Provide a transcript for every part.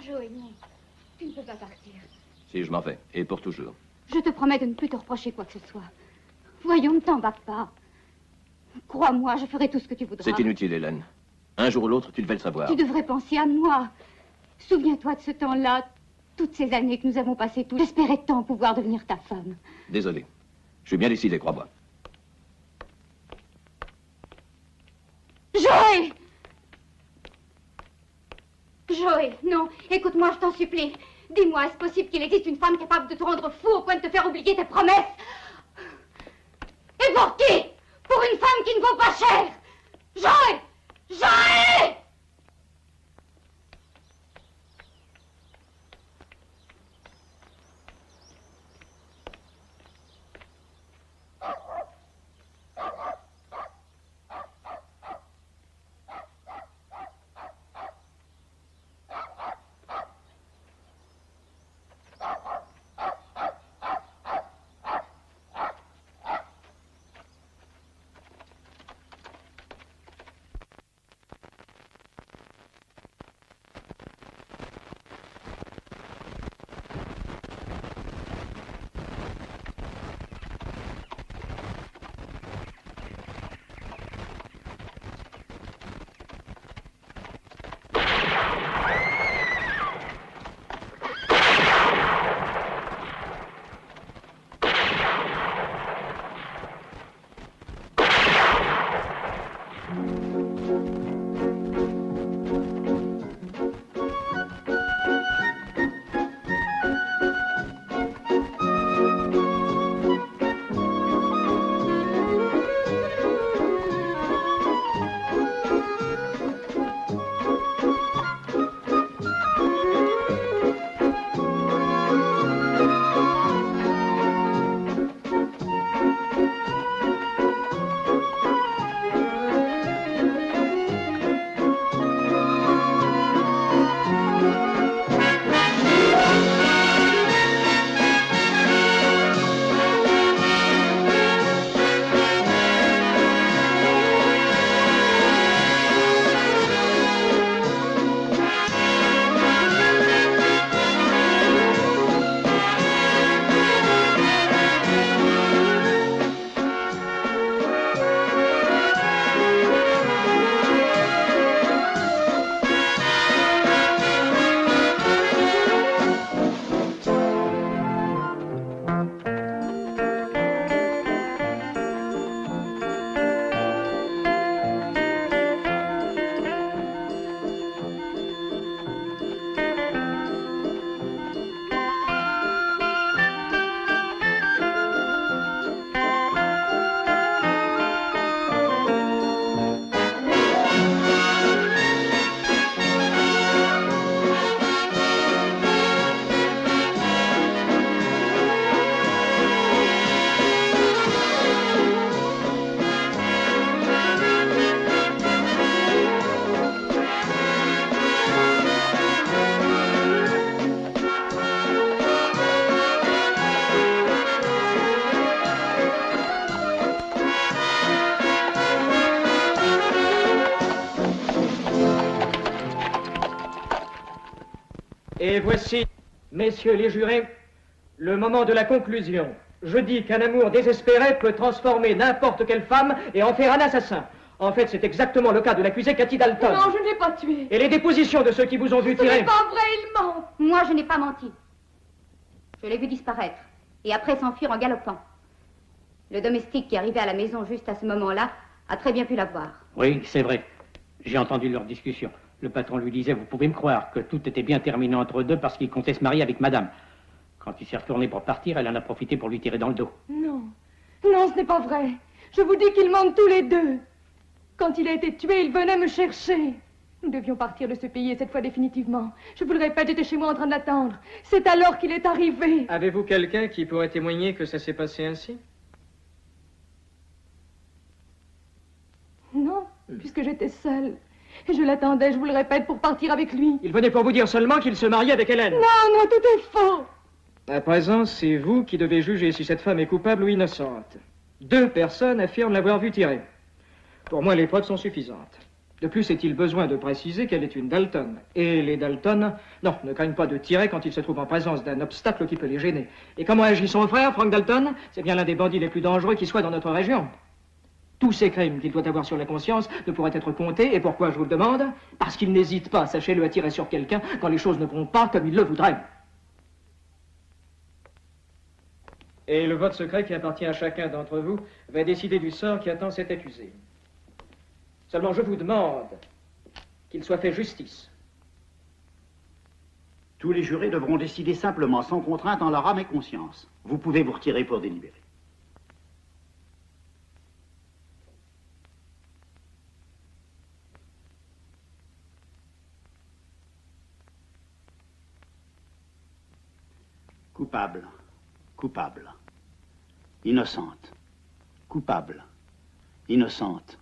Joël, non. Tu ne peux pas partir. Si, je m'en vais. Et pour toujours. Je te promets de ne plus te reprocher quoi que ce soit. Voyons, ne t'en bats pas. Crois-moi, je ferai tout ce que tu voudras. C'est inutile, Hélène. Un jour ou l'autre, tu devais le savoir. Tu devrais penser à moi. Souviens-toi de ce temps-là, toutes ces années que nous avons passées tous. J'espérais tant pouvoir devenir ta femme. Désolé. Je suis bien décidé, crois-moi. Joël! Joël, non, écoute-moi, je t'en supplie. Dis-moi, est-ce possible qu'il existe une femme capable de te rendre fou au point de te faire oublier tes promesses? Et pour qui? Pour une femme qui ne vaut pas cher! Joël! Joël! Et voici, messieurs les jurés, le moment de la conclusion. Je dis qu'un amour désespéré peut transformer n'importe quelle femme et en faire un assassin. En fait, c'est exactement le cas de l'accusé Cathy Dalton. Non, je ne l'ai pas tué. Et les dépositions de ceux qui vous ont vu tirer... Ce n'est pas vrai, il ment. Moi, je n'ai pas menti. Je l'ai vu disparaître et après s'enfuir en galopant. Le domestique qui arrivait à la maison juste à ce moment-là a très bien pu la voir. Oui, c'est vrai. J'ai entendu leur discussion. Le patron lui disait, vous pouvez me croire, que tout était bien terminé entre eux deux parce qu'il comptait se marier avec madame. Quand il s'est retourné pour partir, elle en a profité pour lui tirer dans le dos. Non, non, ce n'est pas vrai. Je vous dis qu'ils mentent tous les deux. Quand il a été tué, il venait me chercher. Nous devions partir de ce pays et cette fois définitivement. Je vous le répète, j'étais chez moi en train de l'attendre. C'est alors qu'il est arrivé. Avez-vous quelqu'un qui pourrait témoigner que ça s'est passé ainsi? Non, puisque j'étais seule. Et je l'attendais, je vous le répète, pour partir avec lui. Il venait pour vous dire seulement qu'il se mariait avec Hélène. Non, non, tout est faux. À présent, c'est vous qui devez juger si cette femme est coupable ou innocente. 2 personnes affirment l'avoir vue tirer. Pour moi, les preuves sont suffisantes. De plus, est-il besoin de préciser qu'elle est une Dalton? Et les Dalton, non, ne craignent pas de tirer quand ils se trouvent en présence d'un obstacle qui peut les gêner. Et comment agit son frère, Frank Dalton? C'est bien l'un des bandits les plus dangereux qui soient dans notre région. Tous ces crimes qu'il doit avoir sur la conscience ne pourraient être comptés. Et pourquoi je vous le demande? Parce qu'il n'hésite pas, sachez-le, à tirer sur quelqu'un quand les choses ne vont pas comme il le voudrait. Et le vote secret qui appartient à chacun d'entre vous va décider du sort qui attend cet accusé. Seulement, je vous demande qu'il soit fait justice. Tous les jurés devront décider simplement, sans contrainte, en leur âme et conscience. Vous pouvez vous retirer pour délibérer. Coupable, coupable, innocente, coupable, innocente,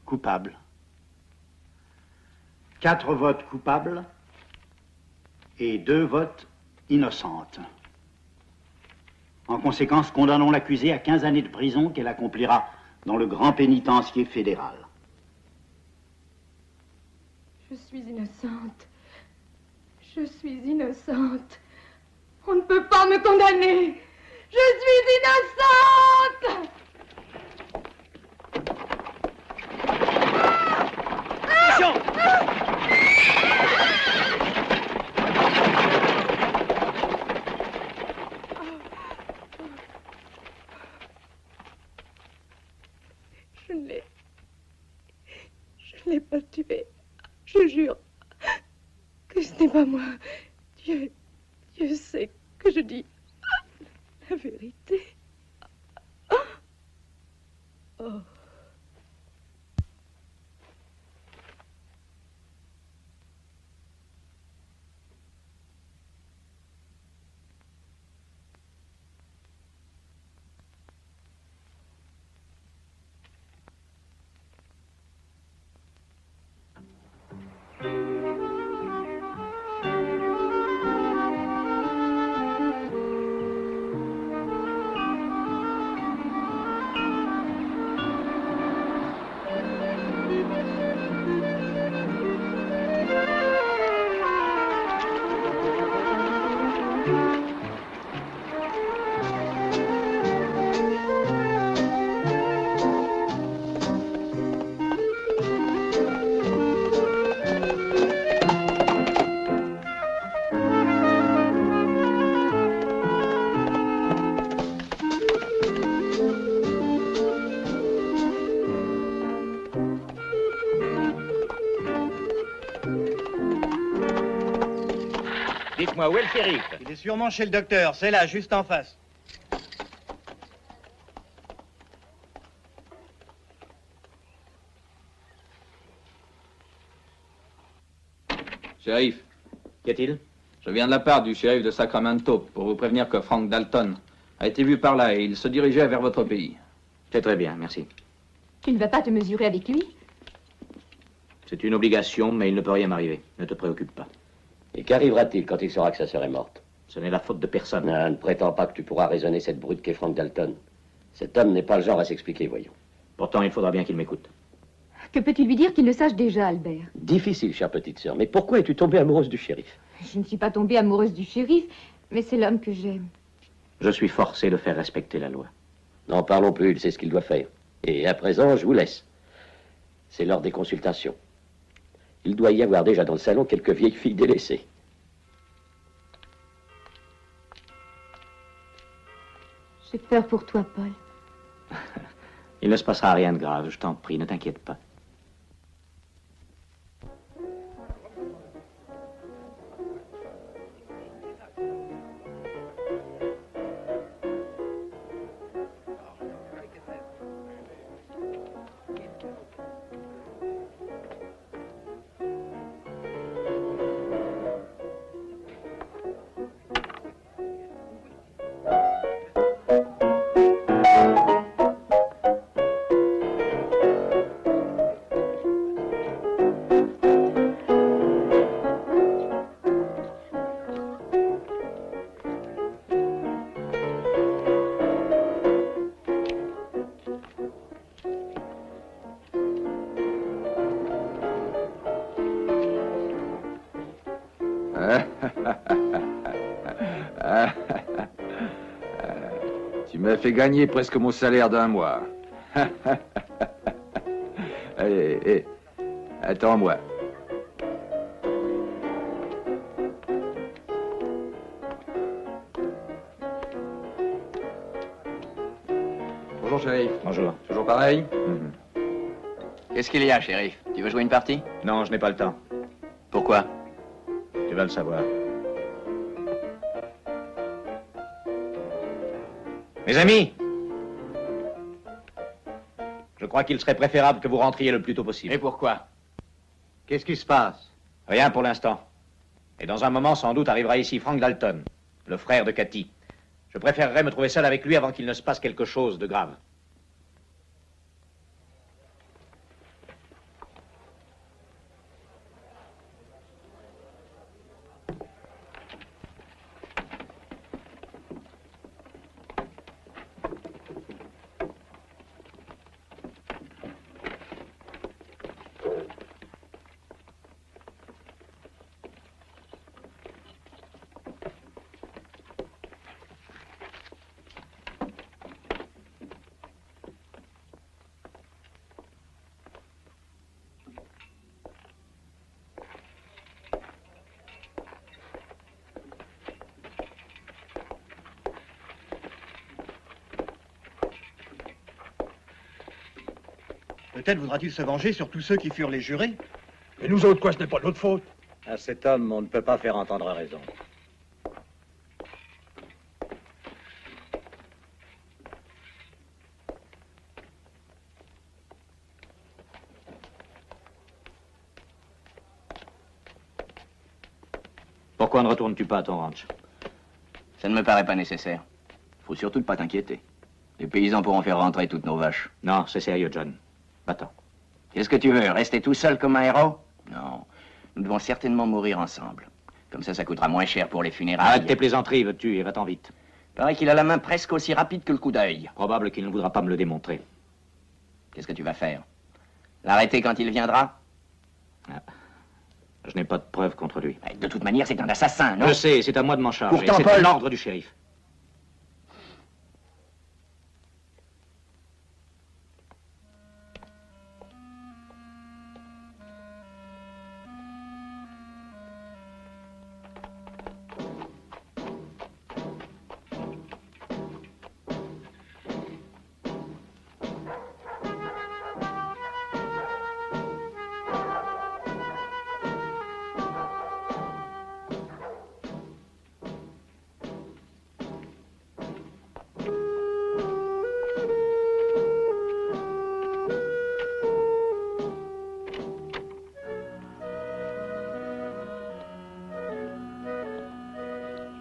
coupable. 4 votes coupables et 2 votes innocentes. En conséquence, condamnons l'accusée à 15 années de prison qu'elle accomplira dans le grand pénitencier fédéral. Je suis innocente. Je suis innocente. On ne peut pas me condamner. Je suis innocente. Je ne l'ai pas tué. Je jure que ce n'est pas moi. Dieu sait que je dis la vérité. Oh. Dites-moi, où est le shérif? Il est sûrement chez le docteur, c'est là, juste en face. Shérif. Qu'y a-t-il? Je viens de la part du shérif de Sacramento pour vous prévenir que Frank Dalton a été vu par là et il se dirigeait vers votre pays. C'est très bien, merci. Tu ne vas pas te mesurer avec lui? C'est une obligation, mais il ne peut rien m'arriver. Ne te préoccupe pas. Et qu'arrivera-t-il quand il saura que sa sœur est morte? Ce n'est la faute de personne. Non, ne prétends pas que tu pourras raisonner cette brute qu'est Frank Dalton. Cet homme n'est pas le genre à s'expliquer, voyons. Pourtant, il faudra bien qu'il m'écoute. Que peux-tu lui dire qu'il le sache déjà, Albert? Difficile, chère petite sœur, mais pourquoi es-tu tombée amoureuse du shérif? Je ne suis pas tombée amoureuse du shérif, mais c'est l'homme que j'aime. Je suis forcé de faire respecter la loi. N'en parlons plus, il sait ce qu'il doit faire. Et à présent, je vous laisse. C'est l'heure des consultations. Il doit y avoir déjà dans le salon quelques vieilles filles délaissées. J'ai peur pour toi, Paul. Il ne se passera rien de grave, je t'en prie, ne t'inquiète pas. Tu m'as fait gagner presque mon salaire d'un mois. Allez, attends-moi. Bonjour, shérif. Bonjour. Toujours pareil? Qu'est-ce qu'il y a, shérif? Tu veux jouer une partie? Non, je n'ai pas le temps. Pourquoi? Tu vas le savoir. Mes amis, je crois qu'il serait préférable que vous rentriez le plus tôt possible. Et pourquoi? Qu'est-ce qui se passe? Rien pour l'instant. Et dans un moment, sans doute, arrivera ici Frank Dalton, le frère de Cathy. Je préférerais me trouver seul avec lui avant qu'il ne se passe quelque chose de grave. Peut-être voudra-t-il se venger sur tous ceux qui furent les jurés. Et nous autres, quoi, ce n'est pas notre faute. À cet homme, on ne peut pas faire entendre raison. Pourquoi ne retournes-tu pas à ton ranch? Ça ne me paraît pas nécessaire. Faut surtout ne pas t'inquiéter. Les paysans pourront faire rentrer toutes nos vaches. Non, c'est sérieux, John. Va-t'en. Qu'est-ce que tu veux? Rester tout seul comme un héros? Non. Nous devons certainement mourir ensemble. Comme ça coûtera moins cher pour les funérailles. Arrête tes plaisanteries, veux-tu, et va-t'en vite. Paraît qu'il a la main presque aussi rapide que le coup d'œil. Probable qu'il ne voudra pas me le démontrer. Qu'est-ce que tu vas faire? L'arrêter quand il viendra? Ah. Je n'ai pas de preuves contre lui. De toute manière, c'est un assassin, non? Je sais, c'est à moi de m'en charger. Pourtant, c'est l'ordre du shérif.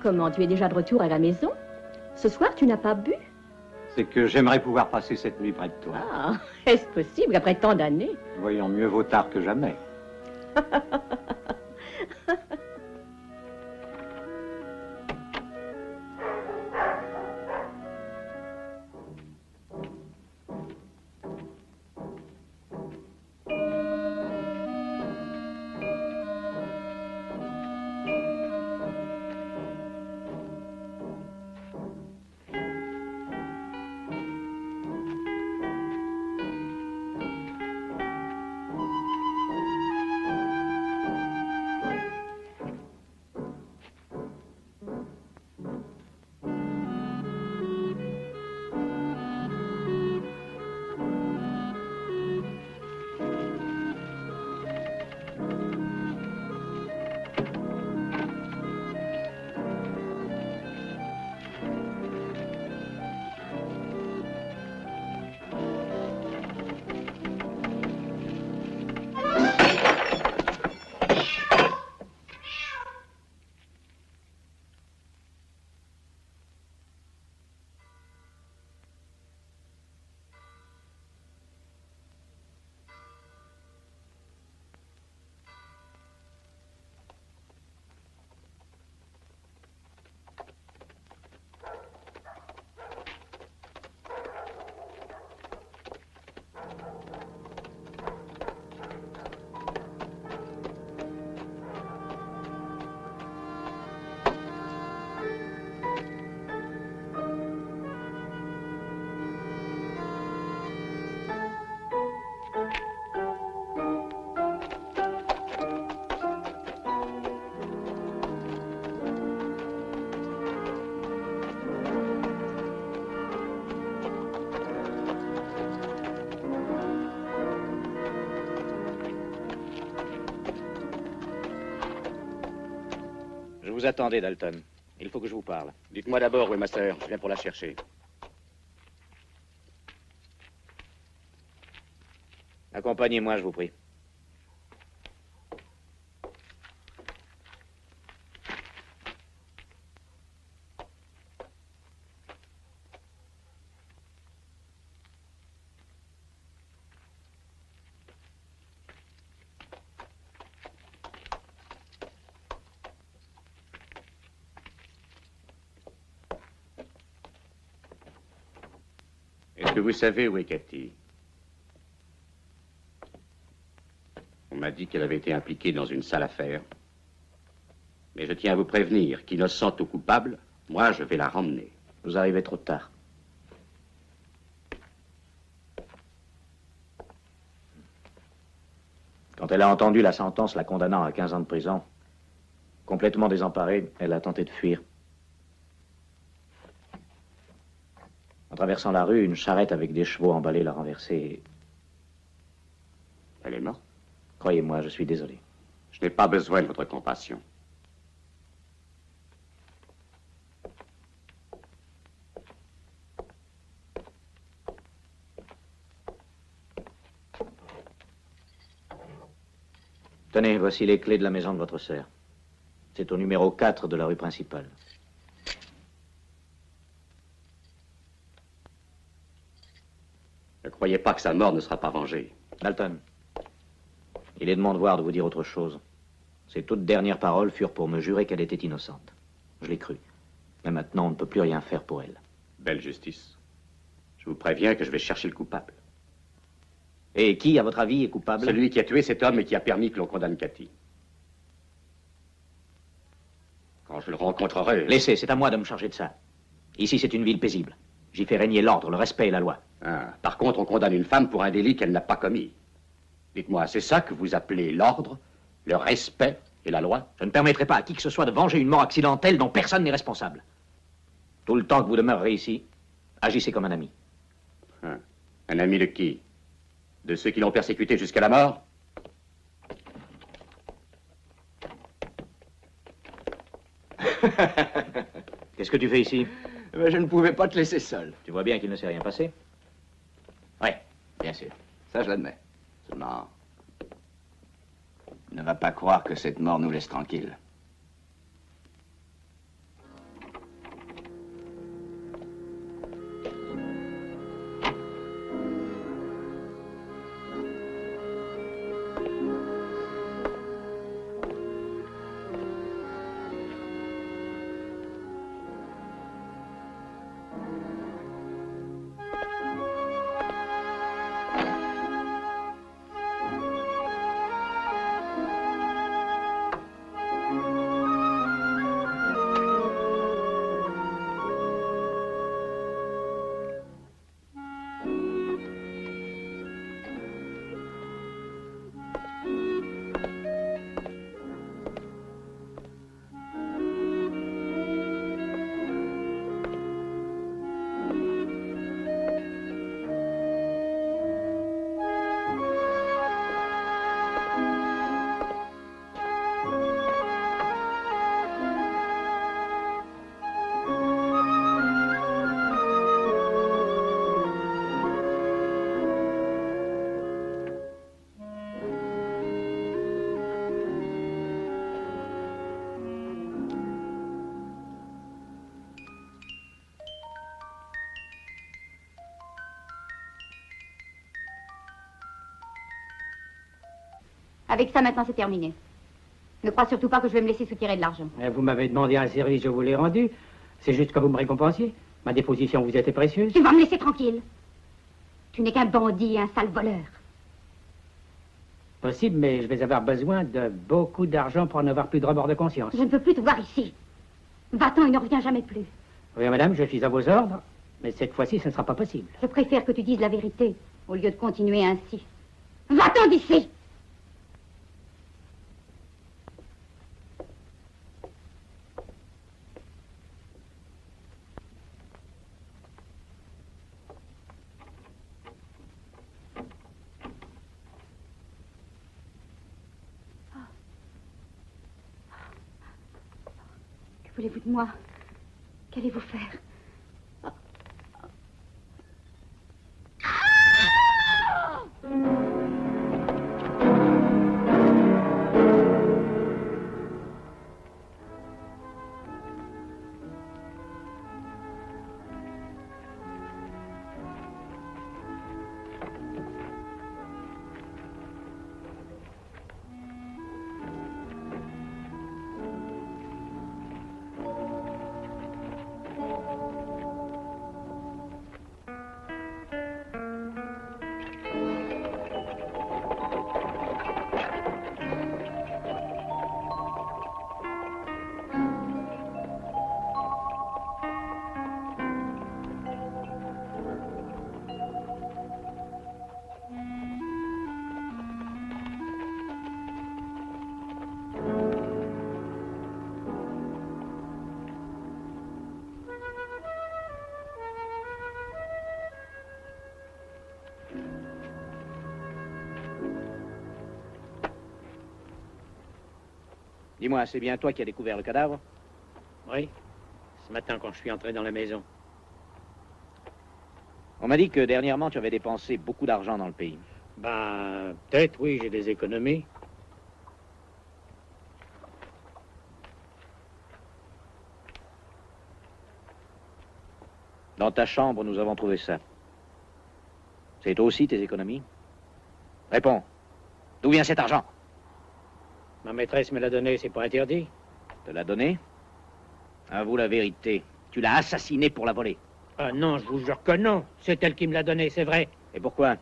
Comment, tu es déjà de retour à la maison? Ce soir, tu n'as pas bu? C'est que j'aimerais pouvoir passer cette nuit près de toi. Ah, est-ce possible après tant d'années? Voyons, mieux vaut tard que jamais. Je vous attendais, Dalton. Il faut que je vous parle. Dites-moi d'abord où est ma sœur. Je viens pour la chercher. Accompagnez-moi, je vous prie. Est-ce que vous savez où est Cathy? On m'a dit qu'elle avait été impliquée dans une sale affaire. Mais je tiens à vous prévenir qu'innocente ou coupable, moi, je vais la ramener. Vous arrivez trop tard. Quand elle a entendu la sentence la condamnant à 15 ans de prison, complètement désemparée, elle a tenté de fuir. En traversant la rue, une charrette avec des chevaux emballés l'a renversée. Elle est morte? Croyez-moi, je suis désolé. Je n'ai pas besoin de votre compassion. Tenez, voici les clés de la maison de votre sœur. C'est au numéro 4 de la rue principale. Ne croyez pas que sa mort ne sera pas vengée. Dalton, il est de mon devoir de vous dire autre chose. Ses toutes dernières paroles furent pour me jurer qu'elle était innocente. Je l'ai cru. Mais maintenant, on ne peut plus rien faire pour elle. Belle justice. Je vous préviens que je vais chercher le coupable. Et qui, à votre avis, est coupable? Celui qui a tué cet homme et qui a permis que l'on condamne Cathy. Quand je le rencontrerai... Laissez, c'est à moi de me charger de ça. Ici, c'est une ville paisible. J'y fais régner l'ordre, le respect et la loi. Ah, par contre, on condamne une femme pour un délit qu'elle n'a pas commis. Dites-moi, c'est ça que vous appelez l'ordre, le respect et la loi? Je ne permettrai pas à qui que ce soit de venger une mort accidentelle dont personne n'est responsable. Tout le temps que vous demeurerez ici, agissez comme un ami. Ah, un ami de qui? De ceux qui l'ont persécuté jusqu'à la mort? Qu'est-ce que tu fais ici? Je ne pouvais pas te laisser seul. Tu vois bien qu'il ne s'est rien passé? Oui, bien sûr. Ça, je l'admets. Seulement, ne va pas croire que cette mort nous laisse tranquilles. Avec ça, maintenant, c'est terminé. Ne crois surtout pas que je vais me laisser soutirer de l'argent. Vous m'avez demandé un service, je vous l'ai rendu. C'est juste que vous me récompensiez. Ma déposition vous était précieuse. Tu vas me laisser tranquille. Tu n'es qu'un bandit et un sale voleur. Possible, mais je vais avoir besoin de beaucoup d'argent pour n'avoir plus de remords de conscience. Je ne peux plus te voir ici. Va-t'en et ne reviens jamais plus. Oui, madame, je suis à vos ordres, mais cette fois-ci, ce ne sera pas possible. Je préfère que tu dises la vérité, au lieu de continuer ainsi. Va-t'en d'ici! voulez-vous de moi? Qu'allez-vous faire? Dis-moi, c'est bien toi qui as découvert le cadavre? Oui, ce matin quand je suis entré dans la maison. On m'a dit que dernièrement tu avais dépensé beaucoup d'argent dans le pays. Ben, peut-être, oui, j'ai des économies. Dans ta chambre, nous avons trouvé ça. C'est toi aussi tes économies? Réponds. D'où vient cet argent? Ma maîtresse me l'a donné, c'est pas interdit. Te l'a donné? Avoue la vérité. Tu l'as assassiné pour la voler. Ah non, je vous jure que non. C'est elle qui me l'a donné, c'est vrai. Et pourquoi?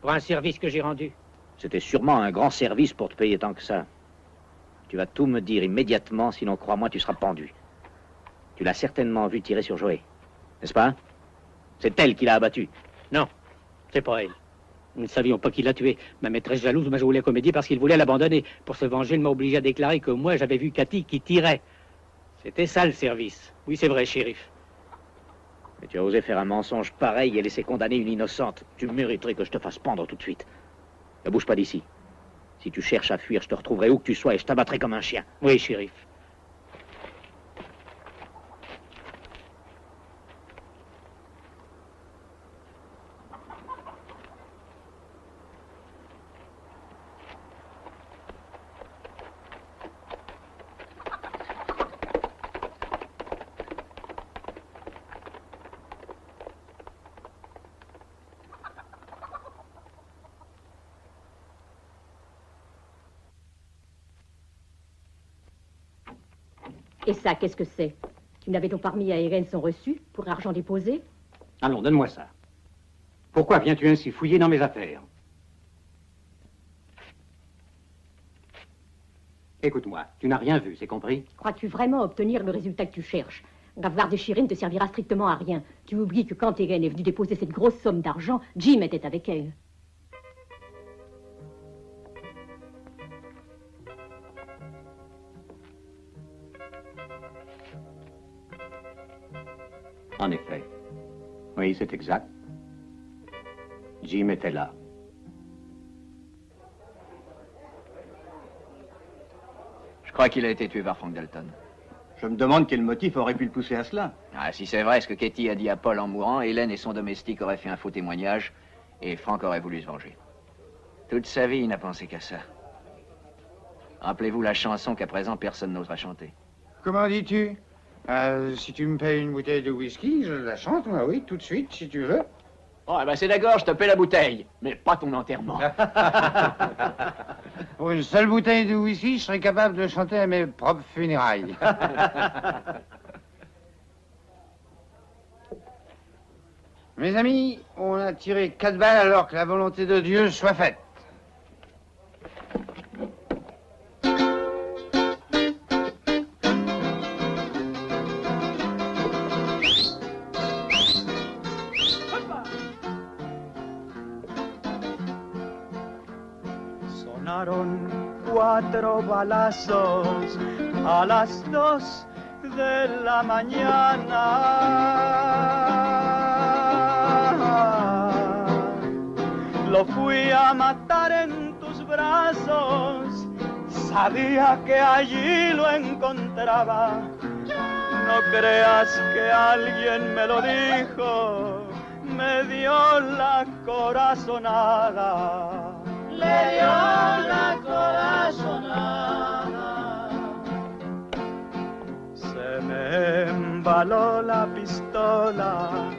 Pour un service que j'ai rendu. C'était sûrement un grand service pour te payer tant que ça. Tu vas tout me dire immédiatement, sinon crois-moi, tu seras pendu. Tu l'as certainement vu tirer sur Joé, n'est-ce pas? C'est elle qui l'a abattu. Non, c'est pas elle. Nous ne savions pas qui l'a tué. Ma maîtresse jalouse m'a joué la comédie parce qu'il voulait l'abandonner. Pour se venger, il m'a obligé à déclarer que moi, j'avais vu Cathy qui tirait. C'était ça, le service. Oui, c'est vrai, shérif. Mais tu as osé faire un mensonge pareil et laisser condamner une innocente. Tu mériterais que je te fasse pendre tout de suite. Ne bouge pas d'ici. Si tu cherches à fuir, je te retrouverai où que tu sois et je t'abattrai comme un chien. Oui, shérif. Et ça, qu'est-ce que c'est? Tu n'avais donc pas remis à Irène son reçu pour argent déposé? Allons, donne-moi ça. Pourquoi viens-tu ainsi fouiller dans mes affaires? Écoute-moi, tu n'as rien vu, c'est compris? Crois-tu vraiment obtenir le résultat que tu cherches? L'avoir de Chirine ne te servira strictement à rien. Tu oublies que quand Irène est venue déposer cette grosse somme d'argent, Jim était avec elle. En effet. Oui, c'est exact. Jim était là. Je crois qu'il a été tué par Frank Dalton. Je me demande quel motif aurait pu le pousser à cela. Ah, si c'est vrai ce que Katie a dit à Paul en mourant, Hélène et son domestique auraient fait un faux témoignage et Frank aurait voulu se venger. Toute sa vie, il n'a pensé qu'à ça. Rappelez-vous la chanson qu'à présent personne n'osera chanter. Comment dis-tu? Si tu me payes une bouteille de whisky, je la chante, moi, oui, tout de suite, si tu veux. Oh, ben c'est d'accord, je te paie la bouteille, mais pas ton enterrement. Pour une seule bouteille de whisky, je serais capable de chanter à mes propres funérailles. Mes amis, on a tiré 4 balles alors que la volonté de Dieu soit faite. Sonaron 4 balazos a las 2 de la mañana. Lo fui a matar en tus brazos, sabía que allí lo encontraba, No creas que alguien me lo dijo, me dio la corazonada. Le dio la corazonada. Se me embaló la pistola,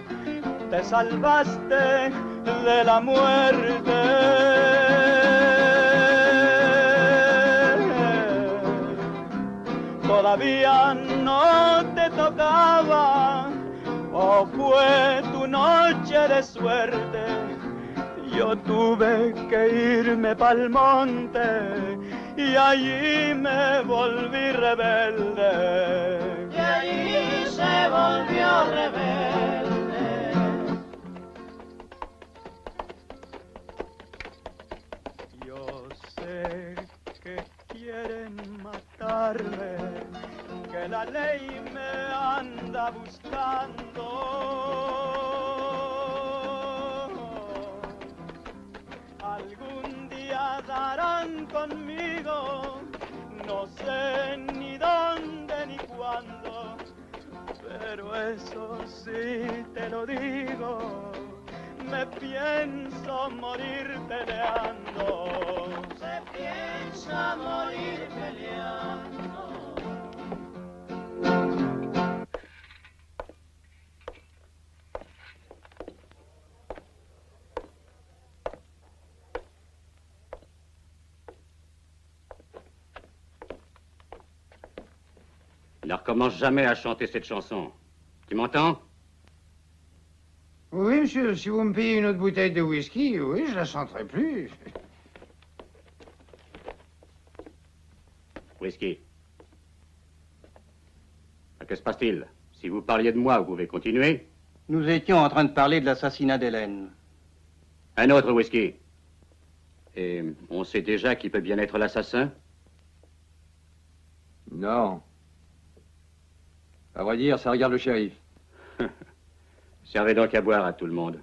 te salvaste de la muerte. Todavía no te tocaba, o fue tu noche de suerte. Yo tuve que irme pa'l monte y allí me volví rebelde. Y allí se volvió rebelde. Yo sé que quieren matarme, que la ley me anda buscando. Algún día darán conmigo, no sé ni dónde ni cuándo, pero eso sí te lo digo, me pienso morir peleando. Se piensa morir peleando. Ne recommence jamais à chanter cette chanson. Tu m'entends? Oui, monsieur, si vous me payez une autre bouteille de whisky, oui, je la chanterai plus. Whisky. Que se passe-t-il? Si vous parliez de moi, vous pouvez continuer. Nous étions en train de parler de l'assassinat d'Hélène. Un autre whisky. Et on sait déjà qui peut bien être l'assassin? Non. À vrai dire, ça regarde le shérif. Servez donc à boire à tout le monde.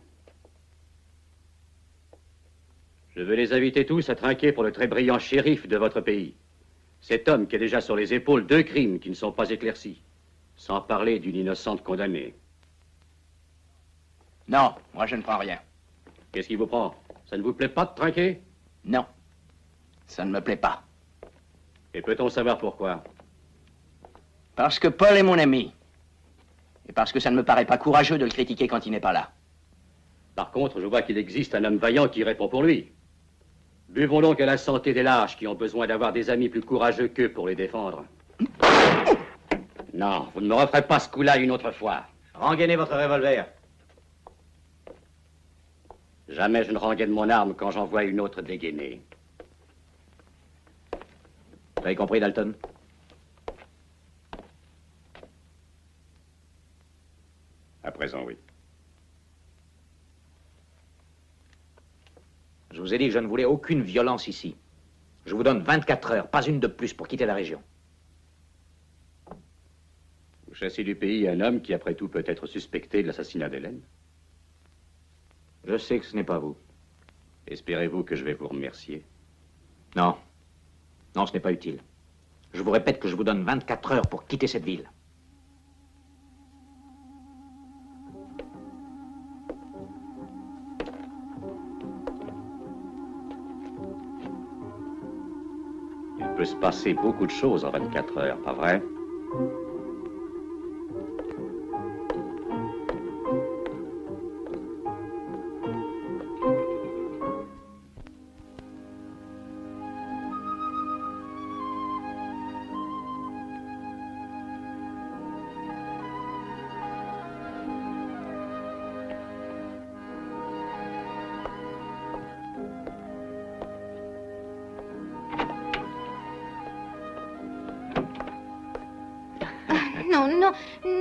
Je veux les inviter tous à trinquer pour le très brillant shérif de votre pays. Cet homme qui a déjà sur les épaules 2 crimes qui ne sont pas éclaircis. Sans parler d'une innocente condamnée. Non, moi je ne prends rien. Qu'est-ce qui vous prend? Ça ne vous plaît pas de trinquer? Non, ça ne me plaît pas. Et peut-on savoir pourquoi? Parce que Paul est mon ami. Et parce que ça ne me paraît pas courageux de le critiquer quand il n'est pas là. Par contre, je vois qu'il existe un homme vaillant qui répond pour lui. Buvons donc à la santé des lâches qui ont besoin d'avoir des amis plus courageux qu'eux pour les défendre. Non, vous ne me referez pas ce coup-là une autre fois. Rengainez votre revolver. Jamais je ne rengaine mon arme quand j'en vois une autre dégainée. Vous avez compris, Dalton? À présent, oui. Je vous ai dit que je ne voulais aucune violence ici. Je vous donne 24 heures, pas une de plus, pour quitter la région. Vous chassez du pays un homme qui, après tout, peut être suspecté de l'assassinat d'Hélène? Je sais que ce n'est pas vous. Espérez-vous que je vais vous remercier? Non. Non, ce n'est pas utile. Je vous répète que je vous donne 24 heures pour quitter cette ville. Il peut se passer beaucoup de choses en 24 heures, pas vrai?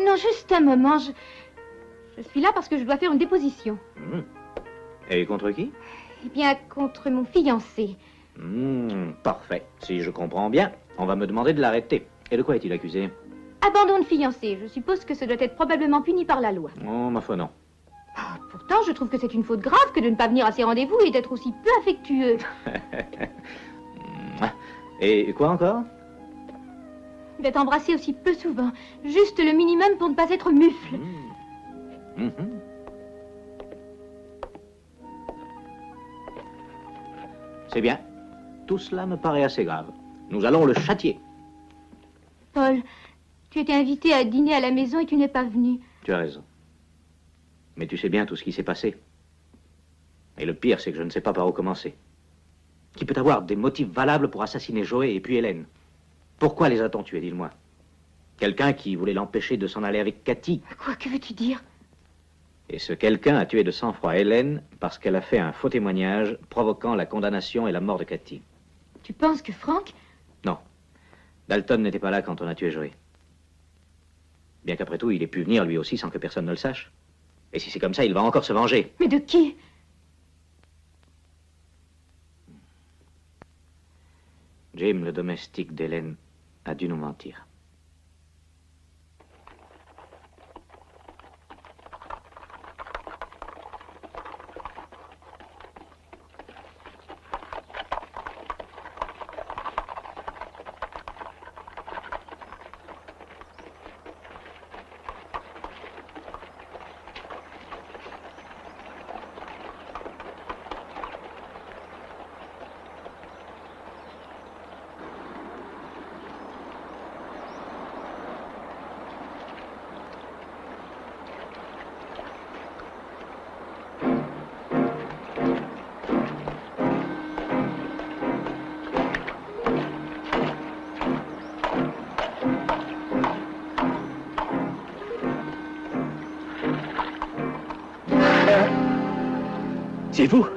Non, juste un moment. Je suis là parce que je dois faire une déposition. Et contre qui? Eh bien, contre mon fiancé. Parfait. Si je comprends bien, on va me demander de l'arrêter. Et de quoi est-il accusé? Abandon de fiancé. Je suppose que ce doit être probablement puni par la loi. Oh, ma foi, non. Pourtant, je trouve que c'est une faute grave que de ne pas venir à ses rendez-vous et d'être aussi peu affectueux. Et quoi encore? d'être embrassé aussi peu souvent. Juste le minimum pour ne pas être mufle. C'est bien. Tout cela me paraît assez grave. Nous allons le châtier. Paul, tu étais invité à dîner à la maison et tu n'es pas venu. Tu as raison. Mais tu sais bien tout ce qui s'est passé. Et le pire, c'est que je ne sais pas par où commencer. Qui peut avoir des motifs valables pour assassiner Joey et puis Hélène? Pourquoi les a-t-on tués, dis-moi? Quelqu'un qui voulait l'empêcher de s'en aller avec Cathy. Quoi, que veux-tu dire? Et ce quelqu'un a tué de sang-froid Hélène parce qu'elle a fait un faux témoignage provoquant la condamnation et la mort de Cathy. Tu penses que Frank... Non. Dalton n'était pas là quand on a tué Joey. Bien qu'après tout, il ait pu venir lui aussi sans que personne ne le sache. Et si c'est comme ça, il va encore se venger. Mais de qui? Jim, le domestique d'Hélène, a dû nous mentir. C'est vous?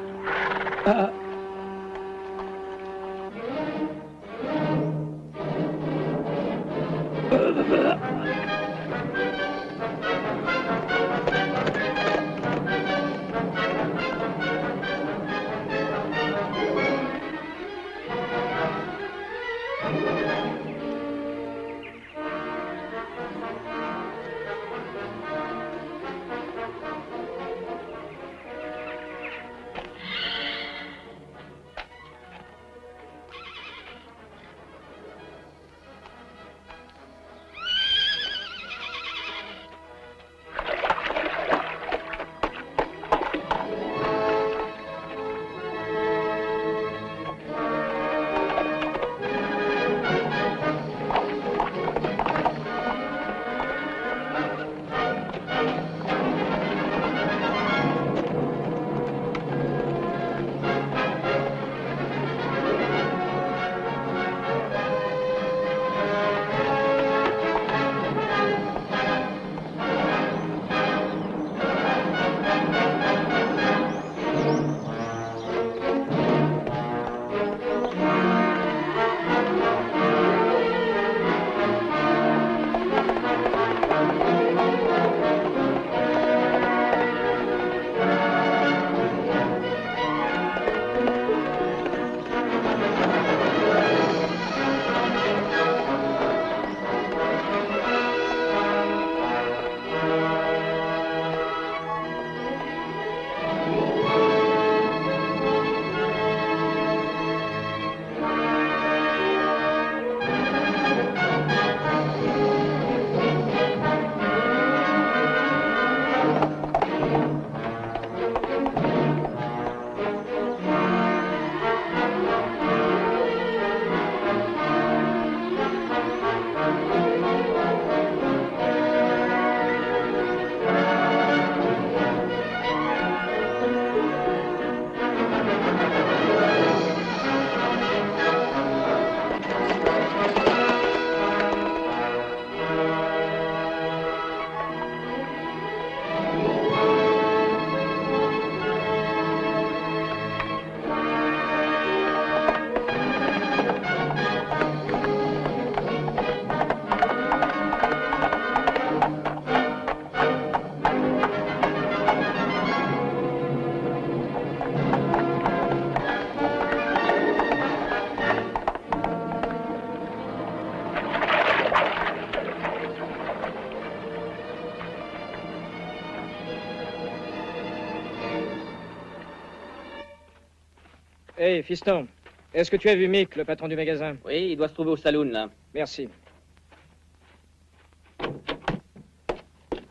Hey, fiston, est-ce que tu as vu Mick, le patron du magasin? Oui, il doit se trouver au saloon, là. Merci.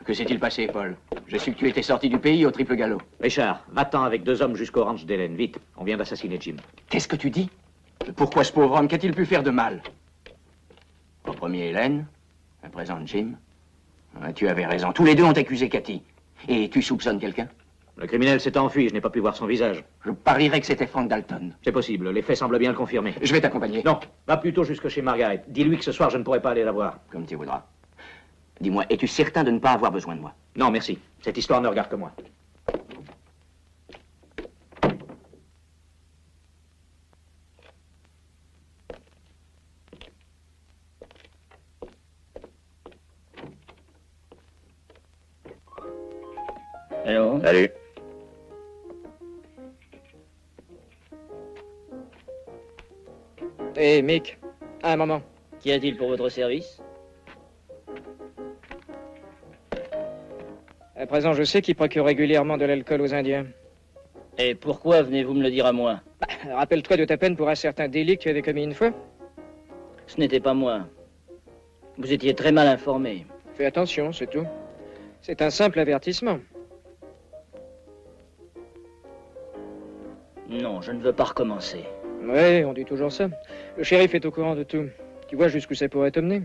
Que s'est-il passé, Paul? Je suis que tu étais sorti du pays au triple galop. Richard, va-t'en avec 2 hommes jusqu'au ranch d'Hélène, vite. On vient d'assassiner Jim. Qu'est-ce que tu dis? Pourquoi ce pauvre homme? Qu'a-t-il pu faire de mal? Au premier, Hélène. À présent, Jim. Ah, tu avais raison. Tous les deux ont accusé Cathy. Et tu soupçonnes quelqu'un? Le criminel s'est enfui, je n'ai pas pu voir son visage. Je parierais que c'était Frank Dalton. C'est possible, les faits semblent bien le confirmer. Je vais t'accompagner. Non, va plutôt jusque chez Margaret. Dis-lui que ce soir, je ne pourrai pas aller la voir. Comme tu voudras. Dis-moi, es-tu certain de ne pas avoir besoin de moi? Non, merci. Cette histoire ne regarde que moi. Allô? Salut. Hé, Mick, un moment. Qu'y a-t-il pour votre service? À présent, je sais qu'il procure régulièrement de l'alcool aux Indiens. Et pourquoi venez-vous me le dire à moi? Rappelle-toi de ta peine pour un certain délit que tu avais commis une fois. Ce n'était pas moi. Vous étiez très mal informé. Fais attention, c'est tout. C'est un simple avertissement. Non, je ne veux pas recommencer. Oui, on dit toujours ça. Le shérif est au courant de tout. Tu vois jusqu'où ça pourrait t'emmener?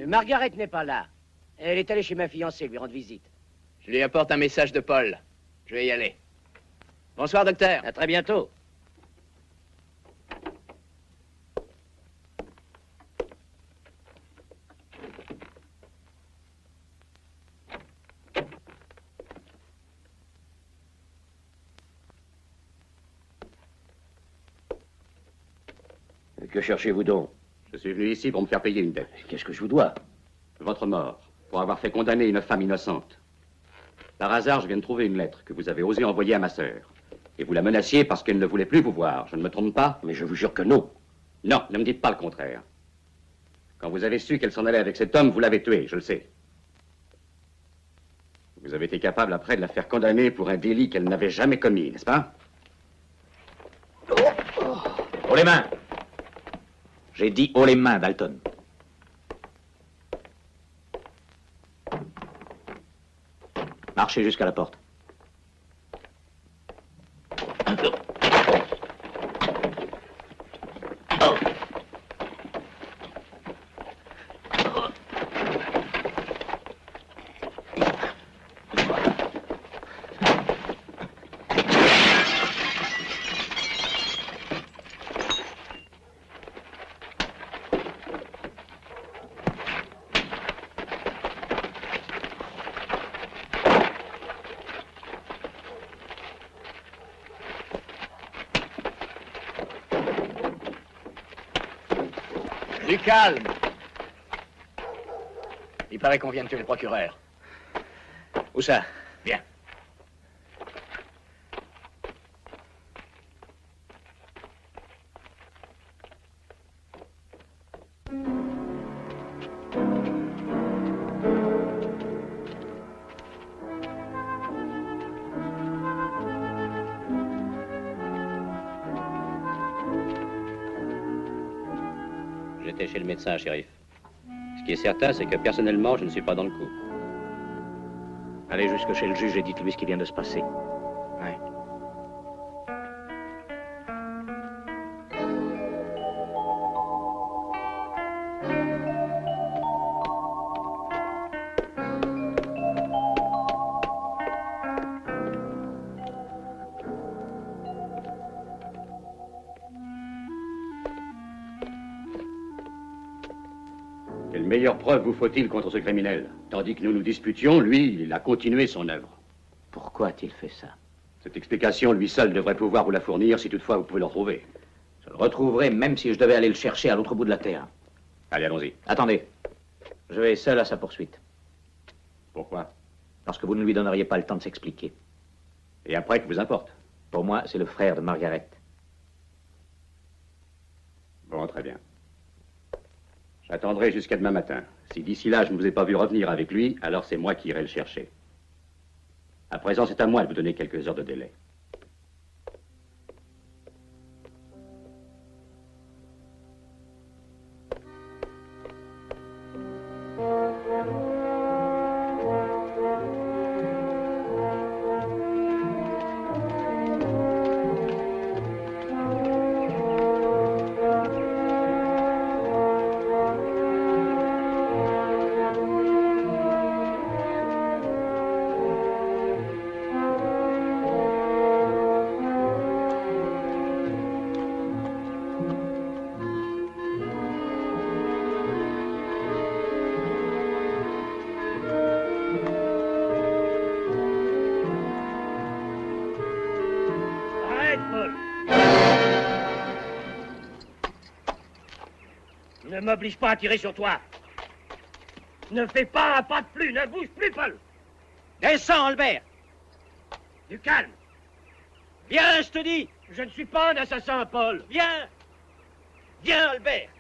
Margaret n'est pas là. Elle est allée chez ma fiancée lui rendre visite. Je lui apporte un message de Paul. Je vais y aller. Bonsoir, docteur. À très bientôt. Que cherchez-vous donc? Je suis venu ici pour me faire payer une dette. Qu'est-ce que je vous dois? Votre mort, pour avoir fait condamner une femme innocente. Par hasard, je viens de trouver une lettre que vous avez osé envoyer à ma sœur. Et vous la menaciez parce qu'elle ne voulait plus vous voir. Je ne me trompe pas? Mais je vous jure que non. Non, ne me dites pas le contraire. Quand vous avez su qu'elle s'en allait avec cet homme, vous l'avez tuée, je le sais. Vous avez été capable après de la faire condamner pour un délit qu'elle n'avait jamais commis, n'est-ce pas? Haut les mains! J'ai dit haut les mains, Dalton. Marchez jusqu'à la porte. Du calme. Il paraît qu'on vient de tuer le procureur. Où ça? Viens. J'étais chez le médecin, shérif. Ce qui est certain, c'est que personnellement, je ne suis pas dans le coup. Allez jusque chez le juge et dites-lui ce qui vient de se passer. Ouais. Quelle meilleure preuve vous faut-il contre ce criminel? Tandis que nous nous disputions, lui, il a continué son œuvre. Pourquoi a-t-il fait ça? Cette explication, lui seul, devrait pouvoir vous la fournir si toutefois vous pouvez le retrouver. Je le retrouverai même si je devais aller le chercher à l'autre bout de la terre. Allez, allons-y. Attendez. Je vais seul à sa poursuite. Pourquoi? Parce que vous ne lui donneriez pas le temps de s'expliquer. Et après, que vous importe? Pour moi, c'est le frère de Margaret. Bon, très bien. J'attendrai jusqu'à demain matin. Si d'ici là, je ne vous ai pas vu revenir avec lui, alors c'est moi qui irai le chercher. À présent, c'est à moi de vous donner quelques heures de délai. Ne m'oblige pas à tirer sur toi. Ne fais pas un pas de plus, ne bouge plus, Paul. Descends, Albert. Du calme. Viens, je te dis. Je ne suis pas un assassin, Paul. Viens. Viens, Albert.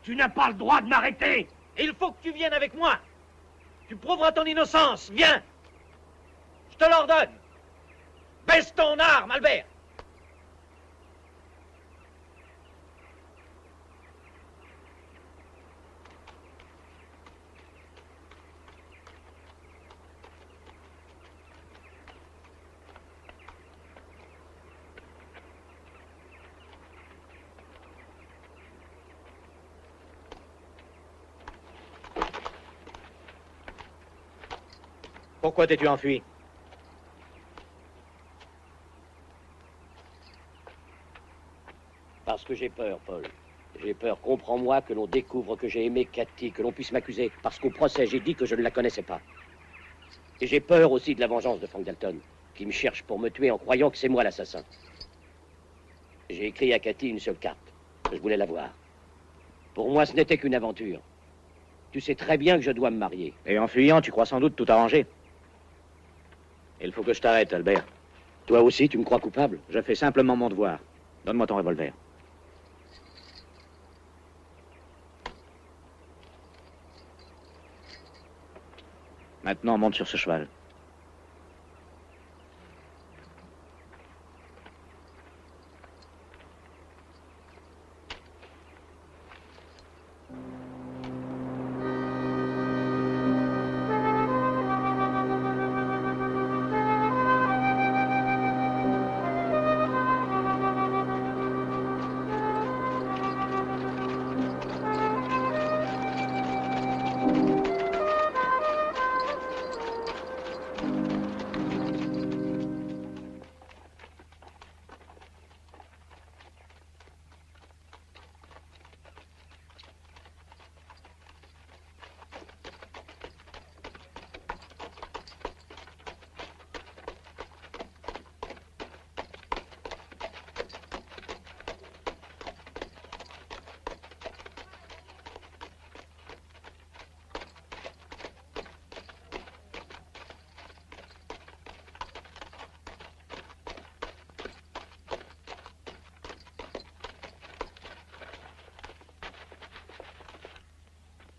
Tu n'as pas le droit de m'arrêter. Il faut que tu viennes avec moi. Tu prouveras ton innocence. Viens. Je te l'ordonne. Baisse ton arme, Albert. Pourquoi t'es-tu enfui? Parce que j'ai peur, Paul. J'ai peur, comprends-moi, que l'on découvre que j'ai aimé Cathy, que l'on puisse m'accuser, parce qu'au procès, j'ai dit que je ne la connaissais pas. Et j'ai peur aussi de la vengeance de Frank Dalton, qui me cherche pour me tuer en croyant que c'est moi l'assassin. J'ai écrit à Cathy une seule carte. Je voulais la voir. Pour moi, ce n'était qu'une aventure. Tu sais très bien que je dois me marier. Et en fuyant, tu crois sans doute tout arranger. Il faut que je t'arrête, Albert. Toi aussi, tu me crois coupable? Je fais simplement mon devoir. Donne-moi ton revolver. Maintenant, monte sur ce cheval.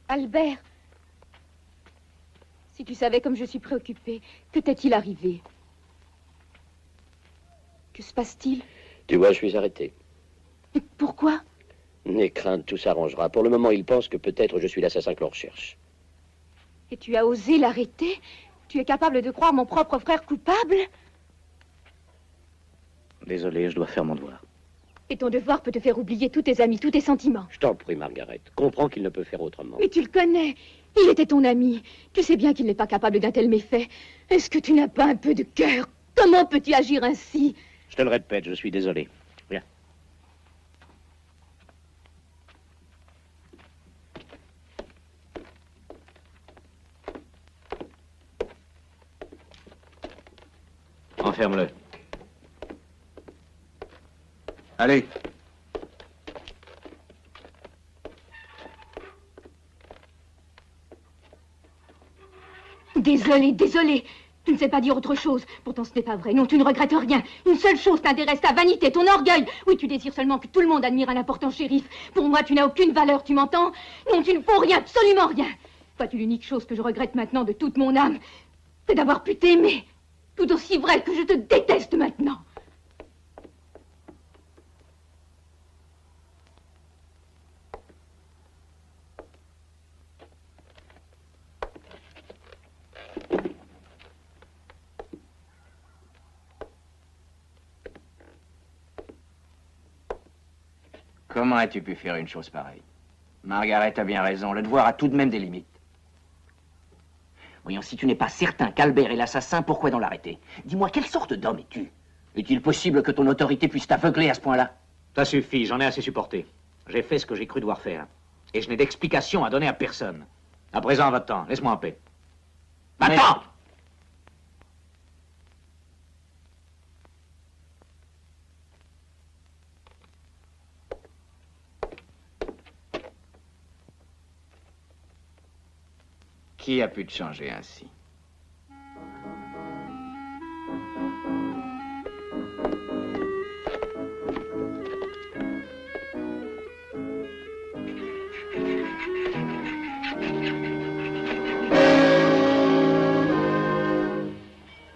Albert, si tu savais comme je suis préoccupée, que t'est-il arrivé? Que se passe-t-il? Tu vois, je suis arrêté. Mais pourquoi? N'aie crainte, tout s'arrangera. Pour le moment, ils pensent que peut-être je suis l'assassin que l'on recherche. Et tu as osé l'arrêter? Tu es capable de croire mon propre frère coupable? Désolé, je dois faire mon devoir. Et ton devoir peut te faire oublier tous tes amis, tous tes sentiments. Je t'en prie, Margaret. Comprends qu'il ne peut faire autrement. Et tu le connais. Il était ton ami. Tu sais bien qu'il n'est pas capable d'un tel méfait. Est-ce que tu n'as pas un peu de cœur? Comment peux-tu agir ainsi? Je te le répète, je suis désolé. Viens. Ferme-le. Allez. Désolée, désolée. Tu ne sais pas dire autre chose. Pourtant, ce n'est pas vrai. Non, tu ne regrettes rien. Une seule chose t'intéresse, ta vanité, ton orgueil. Oui, tu désires seulement que tout le monde admire un important shérif. Pour moi, tu n'as aucune valeur, tu m'entends? Non, tu ne vaux rien, absolument rien. Vois-tu, l'unique chose que je regrette maintenant de toute mon âme, c'est d'avoir pu t'aimer. Tout aussi vrai que je te déteste maintenant. Comment as-tu pu faire une chose pareille? Margaret a bien raison, le devoir a tout de même des limites. Voyons, si tu n'es pas certain qu'Albert est l'assassin, pourquoi donc l'arrêter? Dis-moi, quelle sorte d'homme es-tu? Est-il possible que ton autorité puisse t'aveugler à ce point-là? Ça suffit, j'en ai assez supporté. J'ai fait ce que j'ai cru devoir faire. Et je n'ai d'explication à donner à personne. À présent, va-t'en, laisse-moi en paix. Va-t'en! Qui a pu te changer ainsi?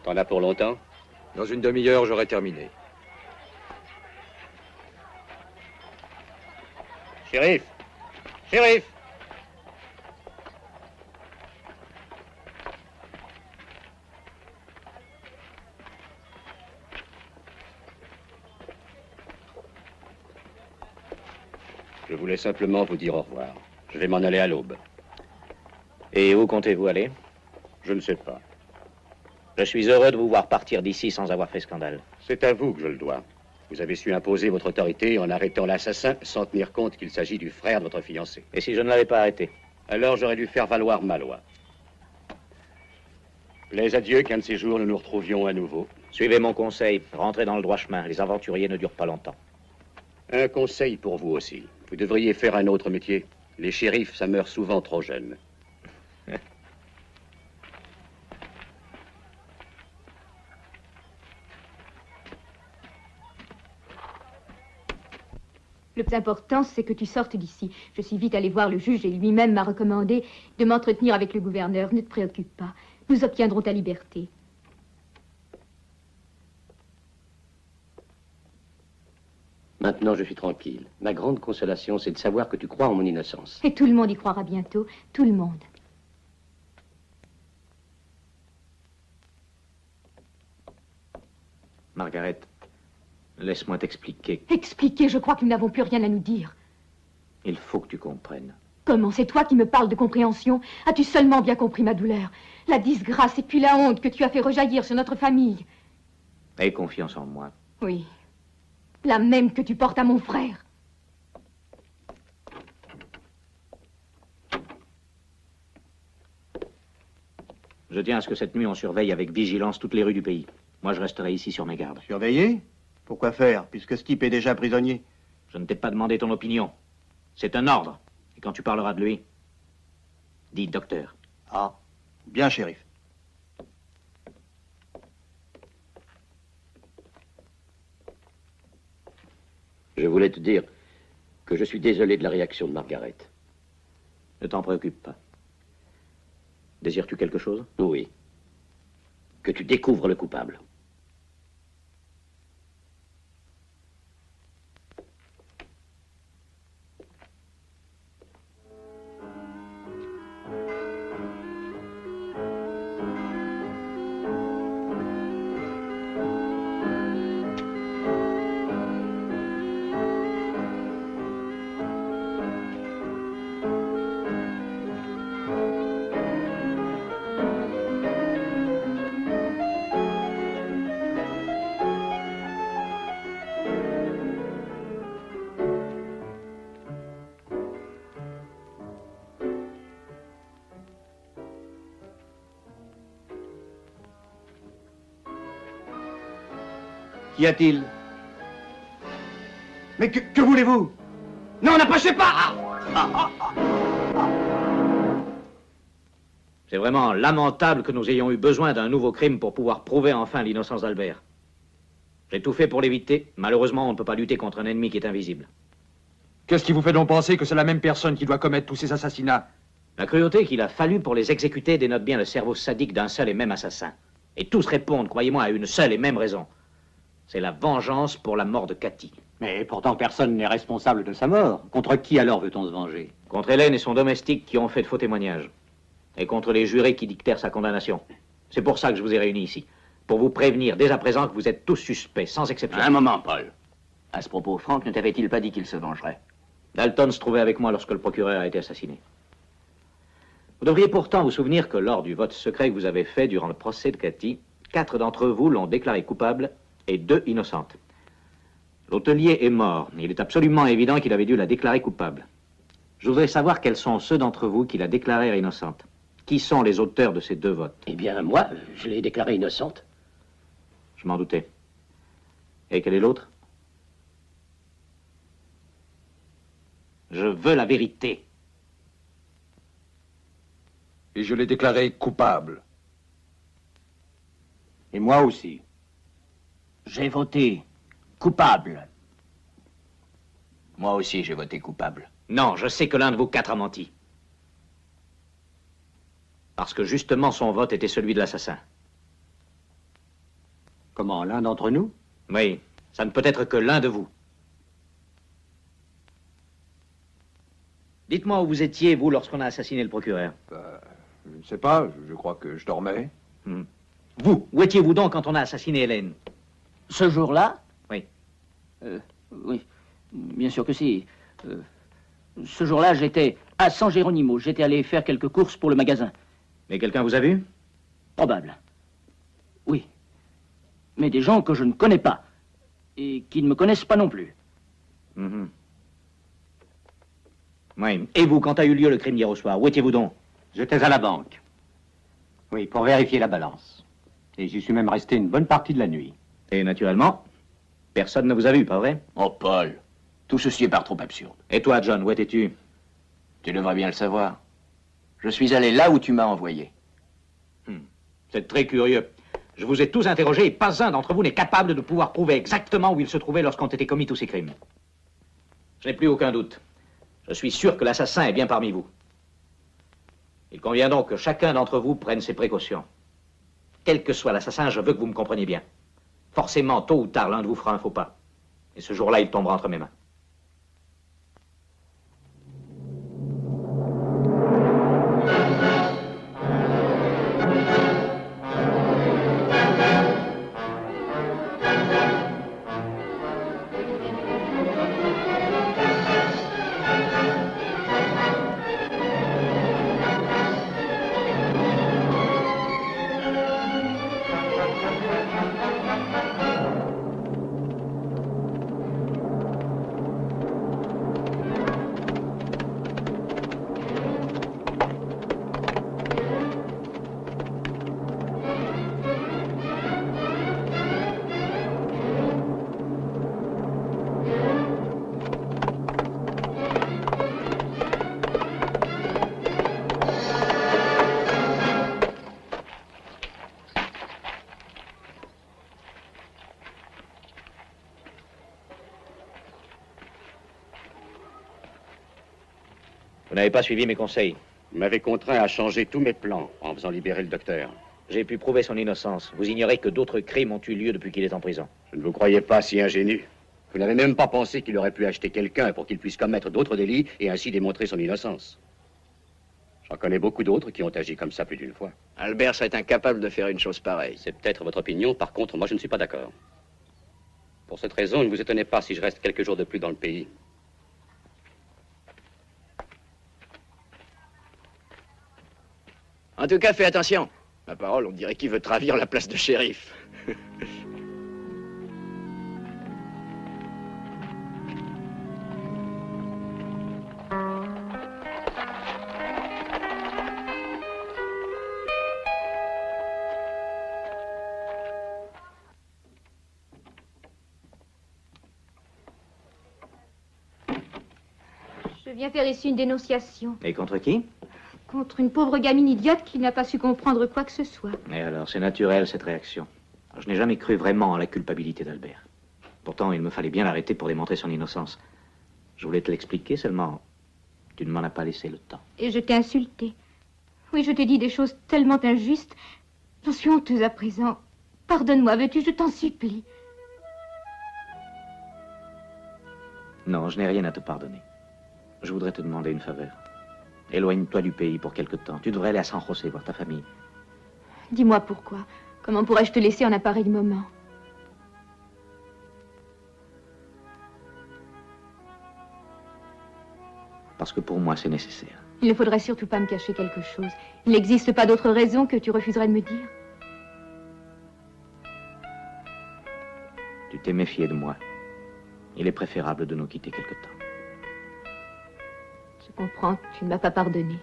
T'en as pour longtemps? Dans une demi-heure, j'aurai terminé. Shérif! Shérif! Je voulais simplement vous dire au revoir. Je vais m'en aller à l'aube. Et où comptez-vous aller? Je ne sais pas. Je suis heureux de vous voir partir d'ici sans avoir fait scandale. C'est à vous que je le dois. Vous avez su imposer votre autorité en arrêtant l'assassin sans tenir compte qu'il s'agit du frère de votre fiancé. Et si je ne l'avais pas arrêté? Alors j'aurais dû faire valoir ma loi. Plaise à Dieu qu'un de ces jours nous nous retrouvions à nouveau. Suivez mon conseil, rentrez dans le droit chemin. Les aventuriers ne durent pas longtemps. Un conseil pour vous aussi. Vous devriez faire un autre métier. Les shérifs, ça meurt souvent trop jeune. Le plus important, c'est que tu sortes d'ici. Je suis vite allée voir le juge et lui-même m'a recommandé de m'entretenir avec le gouverneur. Ne te préoccupe pas. Nous obtiendrons ta liberté. Maintenant, je suis tranquille. Ma grande consolation, c'est de savoir que tu crois en mon innocence. Et tout le monde y croira bientôt. Tout le monde. Margaret, laisse-moi t'expliquer. Expliquer, je crois que nous n'avons plus rien à nous dire. Il faut que tu comprennes. Comment? C'est toi qui me parles de compréhension? As-tu seulement bien compris ma douleur? La disgrâce et puis la honte que tu as fait rejaillir sur notre famille. Aie confiance en moi. Oui. La même que tu portes à mon frère. Je tiens à ce que cette nuit, on surveille avec vigilance toutes les rues du pays. Moi, je resterai ici sur mes gardes. Surveiller? Pourquoi faire, puisque ce type est déjà prisonnier? Je ne t'ai pas demandé ton opinion. C'est un ordre. Et quand tu parleras de lui, dis docteur. Ah, bien, shérif. Je voulais te dire que je suis désolé de la réaction de Margaret. Ne t'en préoccupe pas. Désires-tu quelque chose? Oui. Que tu découvres le coupable. Qu'y a-t-il? Mais que voulez-vous? Non, n'approchez pas! C'est vraiment lamentable que nous ayons eu besoin d'un nouveau crime pour pouvoir prouver enfin l'innocence d'Albert. J'ai tout fait pour l'éviter. Malheureusement, on ne peut pas lutter contre un ennemi qui est invisible. Qu'est-ce qui vous fait donc penser que c'est la même personne qui doit commettre tous ces assassinats? La cruauté qu'il a fallu pour les exécuter dénote bien le cerveau sadique d'un seul et même assassin. Et tous répondent, croyez-moi, à une seule et même raison. C'est la vengeance pour la mort de Cathy. Mais pourtant, personne n'est responsable de sa mort. Contre qui alors veut-on se venger? Contre Hélène et son domestique qui ont fait de faux témoignages. Et contre les jurés qui dictèrent sa condamnation. C'est pour ça que je vous ai réunis ici. Pour vous prévenir dès à présent que vous êtes tous suspects, sans exception. Un moment, Paul. À ce propos, Franck ne t'avait-il pas dit qu'il se vengerait? Dalton se trouvait avec moi lorsque le procureur a été assassiné. Vous devriez pourtant vous souvenir que lors du vote secret que vous avez fait durant le procès de Cathy, 4 d'entre vous l'ont déclaré coupable et 2 innocentes. L'hôtelier est mort. Il est absolument évident qu'il avait dû la déclarer coupable. Je voudrais savoir quels sont ceux d'entre vous qui la déclarèrent innocente. Qui sont les auteurs de ces 2 votes? Eh bien, moi, je l'ai déclarée innocente. Je m'en doutais. Et quel est l'autre? Je veux la vérité. Et je l'ai déclaré coupable. Et moi aussi. J'ai voté coupable. Moi aussi, j'ai voté coupable. Non, je sais que l'un de vous 4 a menti. Parce que justement, son vote était celui de l'assassin. Comment, l'un d'entre nous? Oui, ça ne peut être que l'un de vous. Dites-moi où vous étiez, vous, lorsqu'on a assassiné le procureur. Je ne sais pas, je crois que je dormais. Vous, où étiez-vous donc quand on a assassiné Hélène? Ce jour-là? Oui. Oui, bien sûr que si. Ce jour-là, j'étais à San Geronimo. J'étais allé faire quelques courses pour le magasin. Mais quelqu'un vous a vu? Probable. Oui. Mais des gens que je ne connais pas. Et qui ne me connaissent pas non plus. Oui. Et vous, quand a eu lieu le crime d'hier au soir, où étiez-vous donc? J'étais à la banque. Oui, pour vérifier la balance. Et j'y suis même resté une bonne partie de la nuit. Et naturellement, personne ne vous a vu, pas vrai? Oh, Paul, tout ceci est par trop absurde. Et toi, John, où étais-tu? Tu devrais bien le savoir. Je suis allé là où tu m'as envoyé. C'est très curieux. Je vous ai tous interrogés et pas un d'entre vous n'est capable de pouvoir prouver exactement où il se trouvait lorsqu'ont été commis tous ces crimes. Je n'ai plus aucun doute. Je suis sûr que l'assassin est bien parmi vous. Il convient donc que chacun d'entre vous prenne ses précautions. Quel que soit l'assassin, je veux que vous me compreniez bien. Forcément, tôt ou tard, l'un de vous fera un faux pas. Et ce jour-là, il tombera entre mes mains. Vous n'avez pas suivi mes conseils. Vous m'avez contraint à changer tous mes plans en faisant libérer le docteur. J'ai pu prouver son innocence. Vous ignorez que d'autres crimes ont eu lieu depuis qu'il est en prison. Je ne vous croyais pas si ingénu. Vous n'avez même pas pensé qu'il aurait pu acheter quelqu'un pour qu'il puisse commettre d'autres délits et ainsi démontrer son innocence. J'en connais beaucoup d'autres qui ont agi comme ça plus d'une fois. Albert serait incapable de faire une chose pareille. C'est peut-être votre opinion, par contre, moi je ne suis pas d'accord. Pour cette raison, ne vous étonnez pas si je reste quelques jours de plus dans le pays. En tout cas, fais attention. Ma parole, on dirait qu'il veut te ravir la place de shérif. Je viens faire ici une dénonciation. Et contre qui? Contre une pauvre gamine idiote qui n'a pas su comprendre quoi que ce soit. Mais alors, c'est naturel, cette réaction. Alors, je n'ai jamais cru vraiment à la culpabilité d'Albert. Pourtant, il me fallait bien l'arrêter pour démontrer son innocence. Je voulais te l'expliquer, seulement tu ne m'en as pas laissé le temps. Et je t'ai insulté. Oui, je t'ai dit des choses tellement injustes. J'en suis honteuse à présent. Pardonne-moi, veux-tu, je t'en supplie. Non, je n'ai rien à te pardonner. Je voudrais te demander une faveur. Éloigne-toi du pays pour quelque temps. Tu devrais aller à San José voir ta famille. Dis-moi pourquoi. Comment pourrais-je te laisser en un pareil moment? Parce que pour moi, c'est nécessaire. Il ne faudrait surtout pas me cacher quelque chose. Il n'existe pas d'autre raison que tu refuserais de me dire. Tu t'es méfié de moi. Il est préférable de nous quitter quelque temps. Je comprends, tu ne m'as pas pardonné.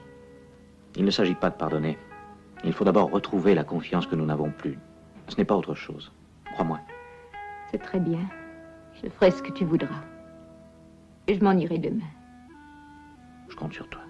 Il ne s'agit pas de pardonner. Il faut d'abord retrouver la confiance que nous n'avons plus. Ce n'est pas autre chose. Crois-moi. C'est très bien. Je ferai ce que tu voudras. Et je m'en irai demain. Je compte sur toi.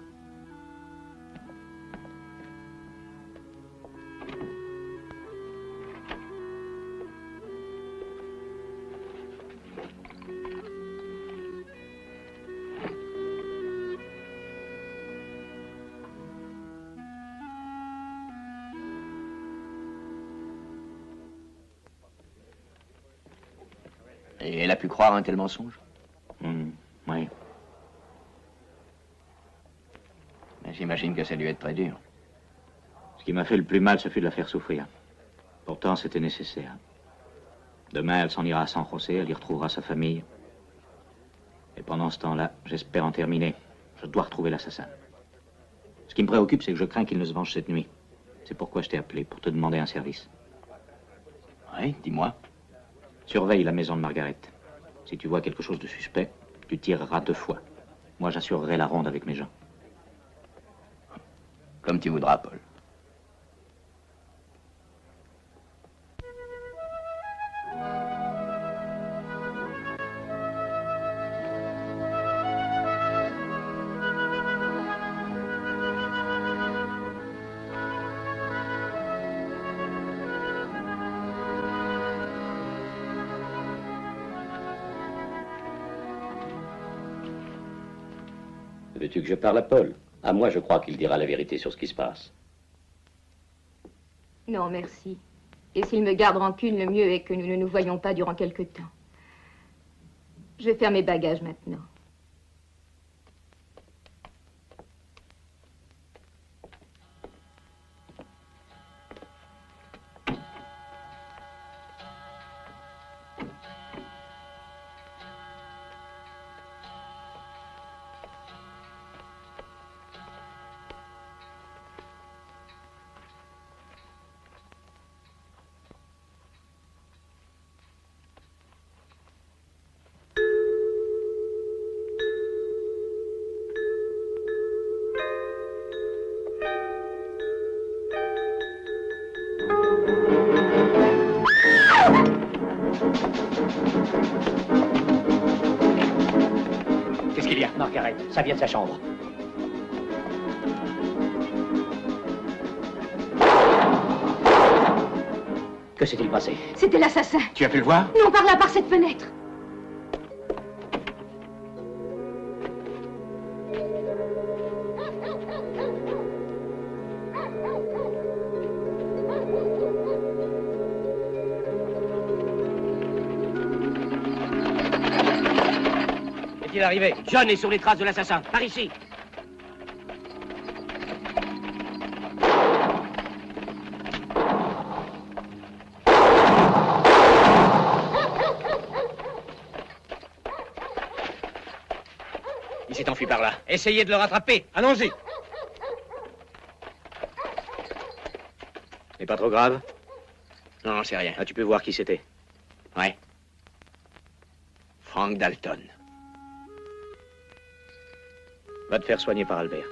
Et elle a pu croire un tel mensonge? Oui. Mais j'imagine que ça a dû être très dur. Ce qui m'a fait le plus mal, ce fut de la faire souffrir. Pourtant, c'était nécessaire. Demain, elle s'en ira à San José, elle y retrouvera sa famille. Et pendant ce temps-là, j'espère en terminer. Je dois retrouver l'assassin. Ce qui me préoccupe, c'est que je crains qu'il ne se venge cette nuit. C'est pourquoi je t'ai appelé, pour te demander un service. Oui, dis-moi. Surveille la maison de Margaret. Si tu vois quelque chose de suspect, tu tireras 2 fois. Moi, j'assurerai la ronde avec mes gens. Comme tu voudras, Paul. Veux-tu que je parle à Paul? À moi, je crois qu'il dira la vérité sur ce qui se passe. Non, merci. Et s'il me garde rancune, le mieux est que nous ne nous voyions pas durant quelque temps. Je vais faire mes bagages maintenant. Qu'est-ce qu'il y a? Margaret, ça vient de sa chambre. Que s'est-il passé? C'était l'assassin. Tu as pu le voir? Non, par là, par cette fenêtre. Est-il arrivé? John est sur les traces de l'assassin. Par ici. Il s'est enfui par là. Essayez de le rattraper. Allons-y. C'est pas trop grave? Non, c'est rien. Ah, tu peux voir qui c'était? Ouais. Frank Dalton. Va te faire soigner par Albert.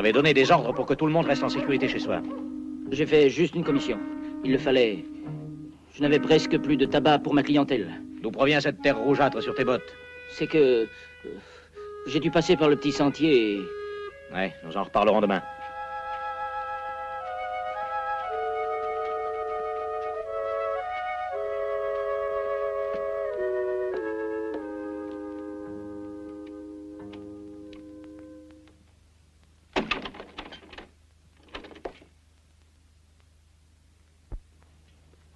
avez donné des ordres pour que tout le monde reste en sécurité chez soi. J'ai fait juste une commission. Il le fallait. Je n'avais presque plus de tabac pour ma clientèle. D'où provient cette terre rougeâtre sur tes bottes? C'est que... j'ai dû passer par le petit sentier et... Ouais, nous en reparlerons demain.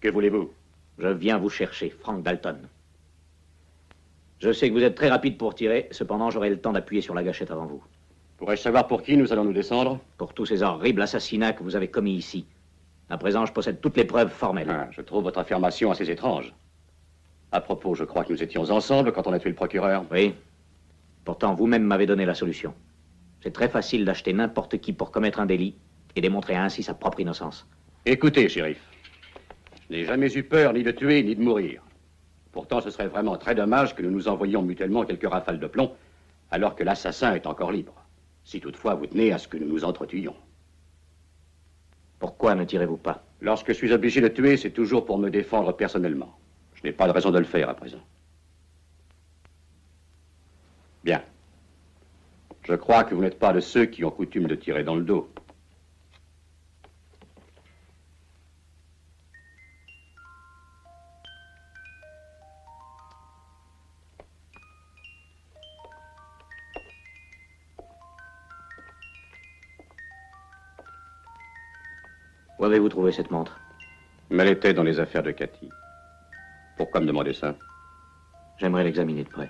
Que voulez-vous? Je viens vous chercher, Frank Dalton. Je sais que vous êtes très rapide pour tirer, cependant j'aurai le temps d'appuyer sur la gâchette avant vous. Pourrais-je savoir pour qui nous allons nous descendre? Pour tous ces horribles assassinats que vous avez commis ici. À présent, je possède toutes les preuves formelles. Ah, je trouve votre affirmation assez étrange. À propos, je crois que nous étions ensemble quand on a tué le procureur. Oui. Pourtant, vous-même m'avez donné la solution. C'est très facile d'acheter n'importe qui pour commettre un délit et démontrer ainsi sa propre innocence. Écoutez, shérif. Je n'ai jamais eu peur ni de tuer ni de mourir. Pourtant, ce serait vraiment très dommage que nous nous envoyions mutuellement quelques rafales de plomb alors que l'assassin est encore libre. Si toutefois vous tenez à ce que nous nous entretuions. Pourquoi ne tirez-vous pas? Lorsque je suis obligé de tuer, c'est toujours pour me défendre personnellement. Je n'ai pas de raison de le faire à présent. Bien. Je crois que vous n'êtes pas de ceux qui ont coutume de tirer dans le dos. Où avez-vous trouvé cette montre? Elle était dans les affaires de Cathy. Pourquoi me demander ça? J'aimerais l'examiner de près.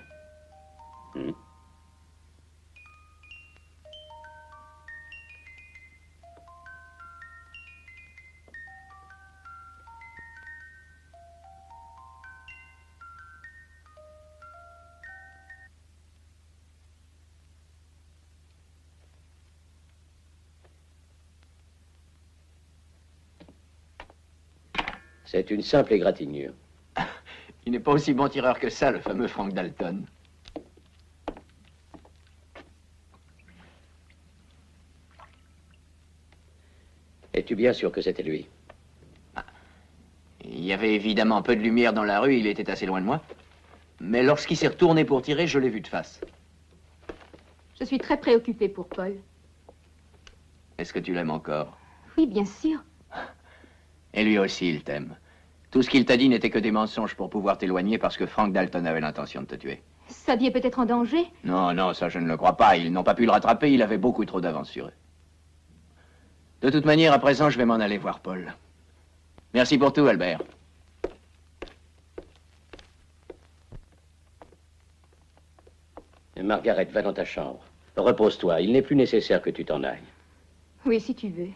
C'est une simple égratignure. Il n'est pas aussi bon tireur que ça, le fameux Frank Dalton. Es-tu bien sûr que c'était lui? Il y avait évidemment peu de lumière dans la rue, il était assez loin de moi. Mais lorsqu'il s'est retourné pour tirer, je l'ai vu de face. Je suis très préoccupée pour Paul. Est-ce que tu l'aimes encore? Oui, bien sûr. Et lui aussi, il t'aime. Tout ce qu'il t'a dit n'était que des mensonges pour pouvoir t'éloigner parce que Frank Dalton avait l'intention de te tuer. Sa vie est peut-être en danger? Non, non, ça je ne le crois pas. Ils n'ont pas pu le rattraper, il avait beaucoup trop d'avance sur eux. De toute manière, à présent, je vais m'en aller voir Paul. Merci pour tout, Albert. Et Margaret, va dans ta chambre. Repose-toi, il n'est plus nécessaire que tu t'en ailles. Oui, si tu veux.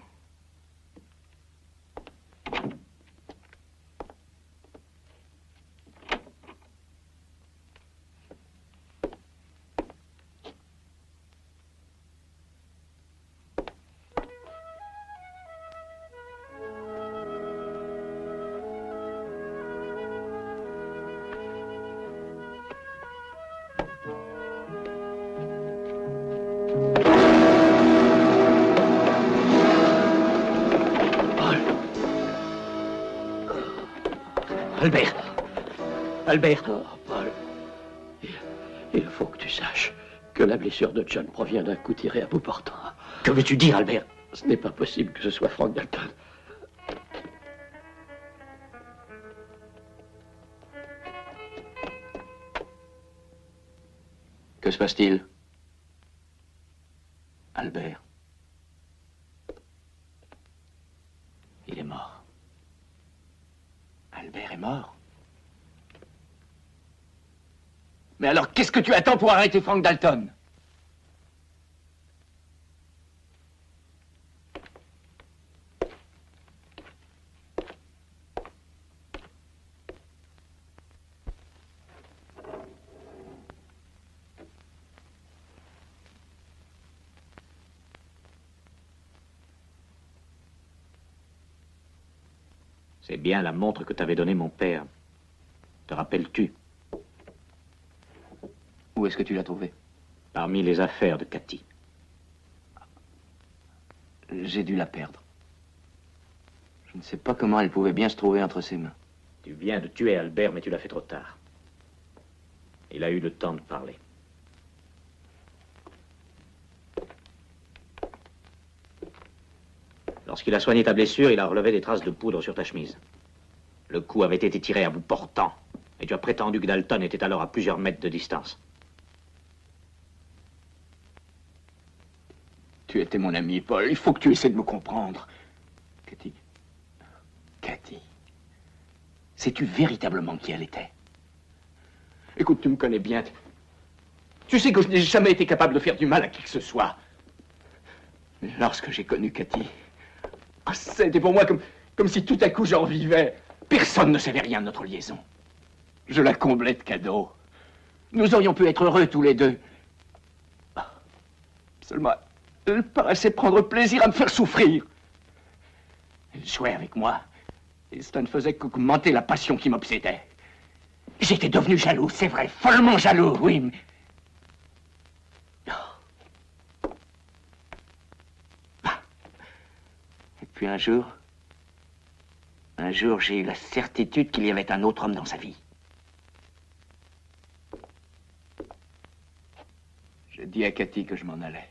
Albert! Albert! Oh, Paul. Il faut que tu saches que la blessure de John provient d'un coup tiré à bout portant. Que veux-tu dire, Albert? Ce n'est pas possible que ce soit Frank Dalton. Que se passe-t-il? Albert. Il est mort. Albert est mort. Mais alors, qu'est-ce que tu attends pour arrêter Frank Dalton? C'est bien la montre que t'avait donnée mon père. Te rappelles-tu? Où est-ce que tu l'as trouvée? Parmi les affaires de Cathy. J'ai dû la perdre. Je ne sais pas comment elle pouvait bien se trouver entre ses mains. Tu viens de tuer Albert, mais tu l'as fait trop tard. Il a eu le temps de parler. Lorsqu'il a soigné ta blessure, il a relevé des traces de poudre sur ta chemise. Le coup avait été tiré à bout portant, et tu as prétendu que Dalton était alors à plusieurs mètres de distance. Tu étais mon ami, Paul. Il faut que tu essaies de me comprendre. Cathy, sais-tu véritablement qui elle était? Écoute, tu me connais bien. Tu sais que je n'ai jamais été capable de faire du mal à qui que ce soit. Mais lorsque j'ai connu Cathy, c'était pour moi comme si tout à coup j'en vivais. Personne ne savait rien de notre liaison. Je la comblais de cadeaux. Nous aurions pu être heureux tous les deux. Seulement, elle paraissait prendre plaisir à me faire souffrir. Elle jouait avec moi. Et cela ne faisait qu'augmenter la passion qui m'obsédait. J'étais devenu jaloux, c'est vrai, follement jaloux, oui, mais... Et puis un jour, j'ai eu la certitude qu'il y avait un autre homme dans sa vie. J'ai dit à Cathy que je m'en allais.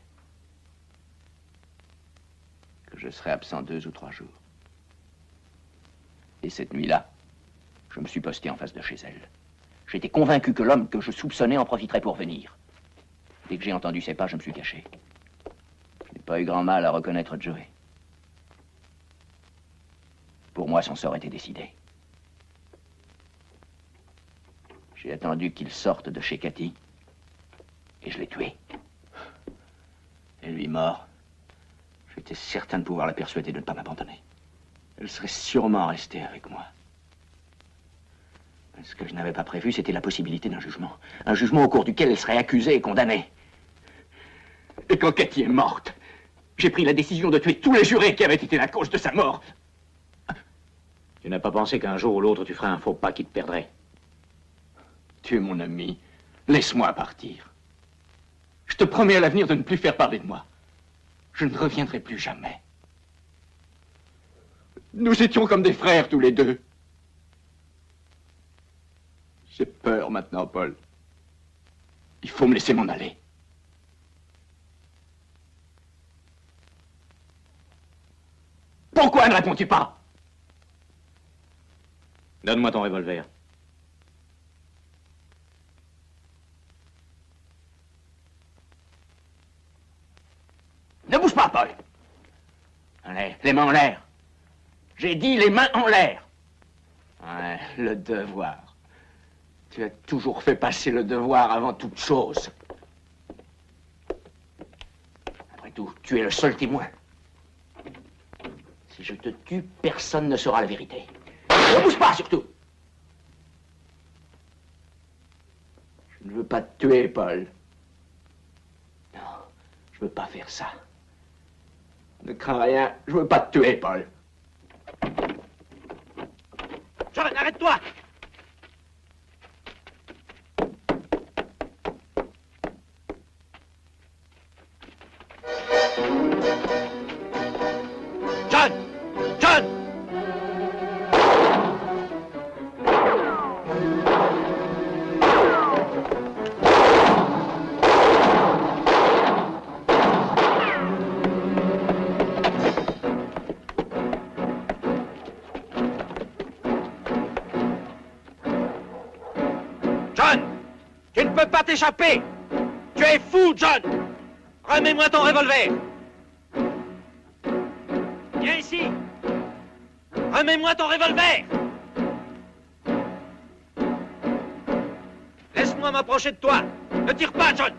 Que je serais absent 2 ou 3 jours. Et cette nuit-là, je me suis posté en face de chez elle. J'étais convaincu que l'homme que je soupçonnais en profiterait pour venir. Dès que j'ai entendu ses pas, je me suis caché. Je n'ai pas eu grand mal à reconnaître Joey. Pour moi, son sort était décidé. J'ai attendu qu'il sorte de chez Cathy, et je l'ai tué. Et lui mort, j'étais certain de pouvoir la persuader de ne pas m'abandonner. Elle serait sûrement restée avec moi. Ce que je n'avais pas prévu, c'était la possibilité d'un jugement. Un jugement au cours duquel elle serait accusée et condamnée. Et quand Cathy est morte, j'ai pris la décision de tuer tous les jurés qui avaient été la cause de sa mort. Tu n'as pas pensé qu'un jour ou l'autre, tu ferais un faux pas qui te perdrait? Tu es mon ami. Laisse-moi partir. Je te promets à l'avenir de ne plus faire parler de moi. Je ne reviendrai plus jamais. Nous étions comme des frères tous les deux. J'ai peur maintenant, Paul. Il faut me laisser m'en aller. Pourquoi ne réponds-tu pas? Donne-moi ton revolver. Ne bouge pas, Paul. Allez, les mains en l'air. J'ai dit les mains en l'air. Ouais, le devoir. Tu as toujours fait passer le devoir avant toute chose. Après tout, tu es le seul témoin. Si je te tue, personne ne saura la vérité. Ne bouge pas, surtout. Je ne veux pas te tuer, Paul. Non, je veux pas faire ça. Ne crains rien, je veux pas te tuer, Paul. John, arrête-toi! John! John! Tu ne peux pas t'échapper! Tu es fou, John! Remets-moi ton revolver! Viens ici! Remets-moi ton revolver! Laisse-moi m'approcher de toi! Ne tire pas, John!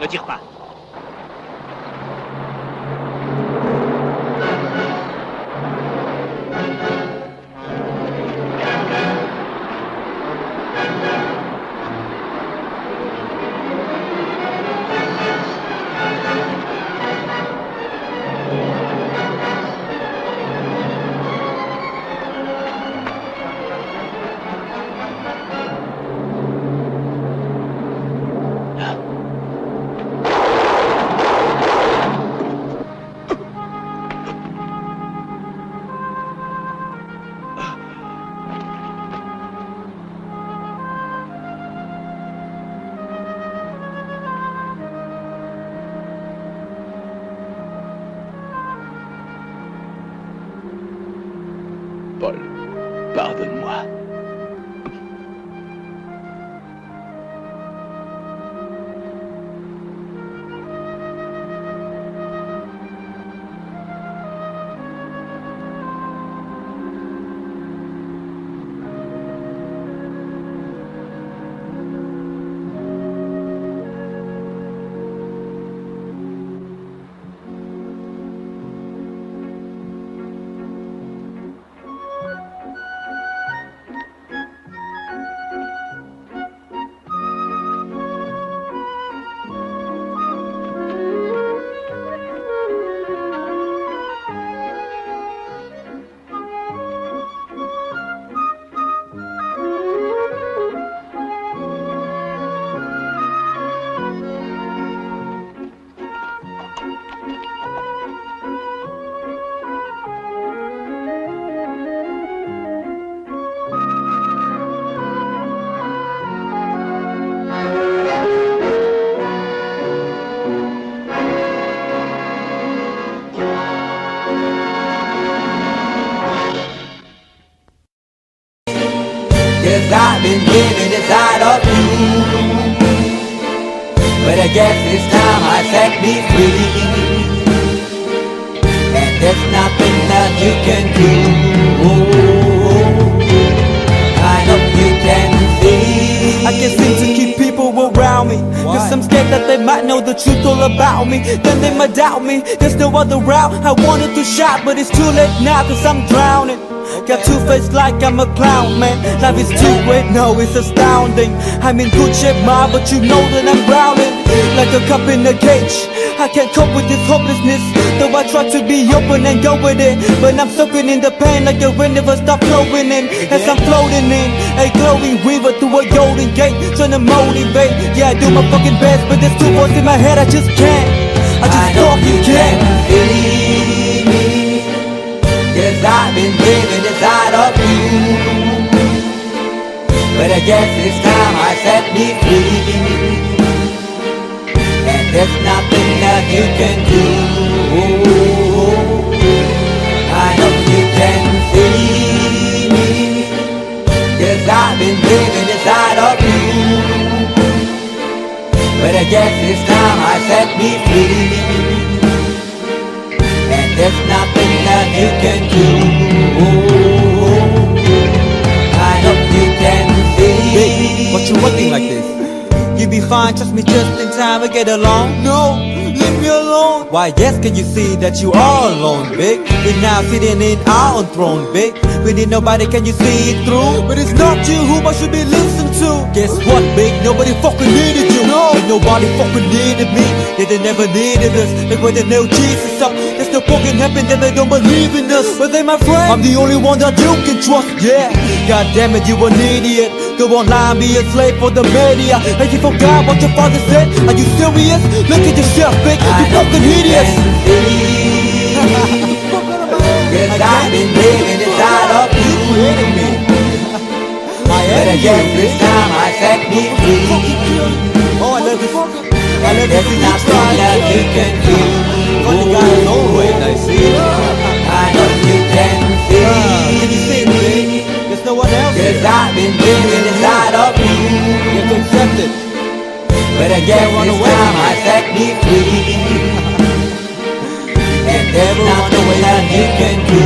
Ne tire pas. Paul, pardonne-moi. Cause I've been living inside of you. But I guess this time I set me free. And there's nothing that you can do. I know you can see. I can't seem to keep people around me. Cause I'm scared that they might know the truth all about me. Then they might doubt me. There's no other route. I wanted to shout, but it's too late now cause I'm drowning. Got two-faced like I'm a clown, man. Life is too great, no, it's astounding. I'm in good shape, ma, but you know that I'm drowning like a cup in a cage. I can't cope with this hopelessness, though I try to be open and go with it. But I'm soaking in the pain like the wind never stop flowing in. As I'm floating in a glowing river through a golden gate, trying to motivate. Yeah, I do my fucking best, but there's two voices in my head, I just can't. I just fucking can't. Cause I've been living inside of you. But I guess this time I set me free. And there's nothing that you can do. I know you can see me. Cause I've been living inside of you. But I guess this time I set me free. And there's nothing that you can do. I know you can see. Baby, what you working like this? You be fine, trust me, just in time to get along. No, leave me alone. Why yes, can you see that you are alone, big? We're now sitting in our own throne, big. We need nobody, can you see it through? But it's not you who I should be listening to. Guess what, big? Nobody fucking needed you. No, and nobody fucking needed me. Yeah, they never needed us. Like when they nailed Jesus up, there's no fucking happen that they don't believe in us. But they my friend, I'm the only one that you can trust. Yeah, god damn it, you an idiot. Go online, be a slave for the media. And you forgot what your father said. Are you serious? Look at yourself, big. You fucking idiots. Cause I've been living inside of you. But I guess this time I set me free. Oh, I love this. And there's nothing that you can do. Funny guy is always I see. I know you can see. Can you see me? There's no one else. Cause I've been living inside of you. You have to accept it. But I guess this time I set me free. And there's nothing that you can do.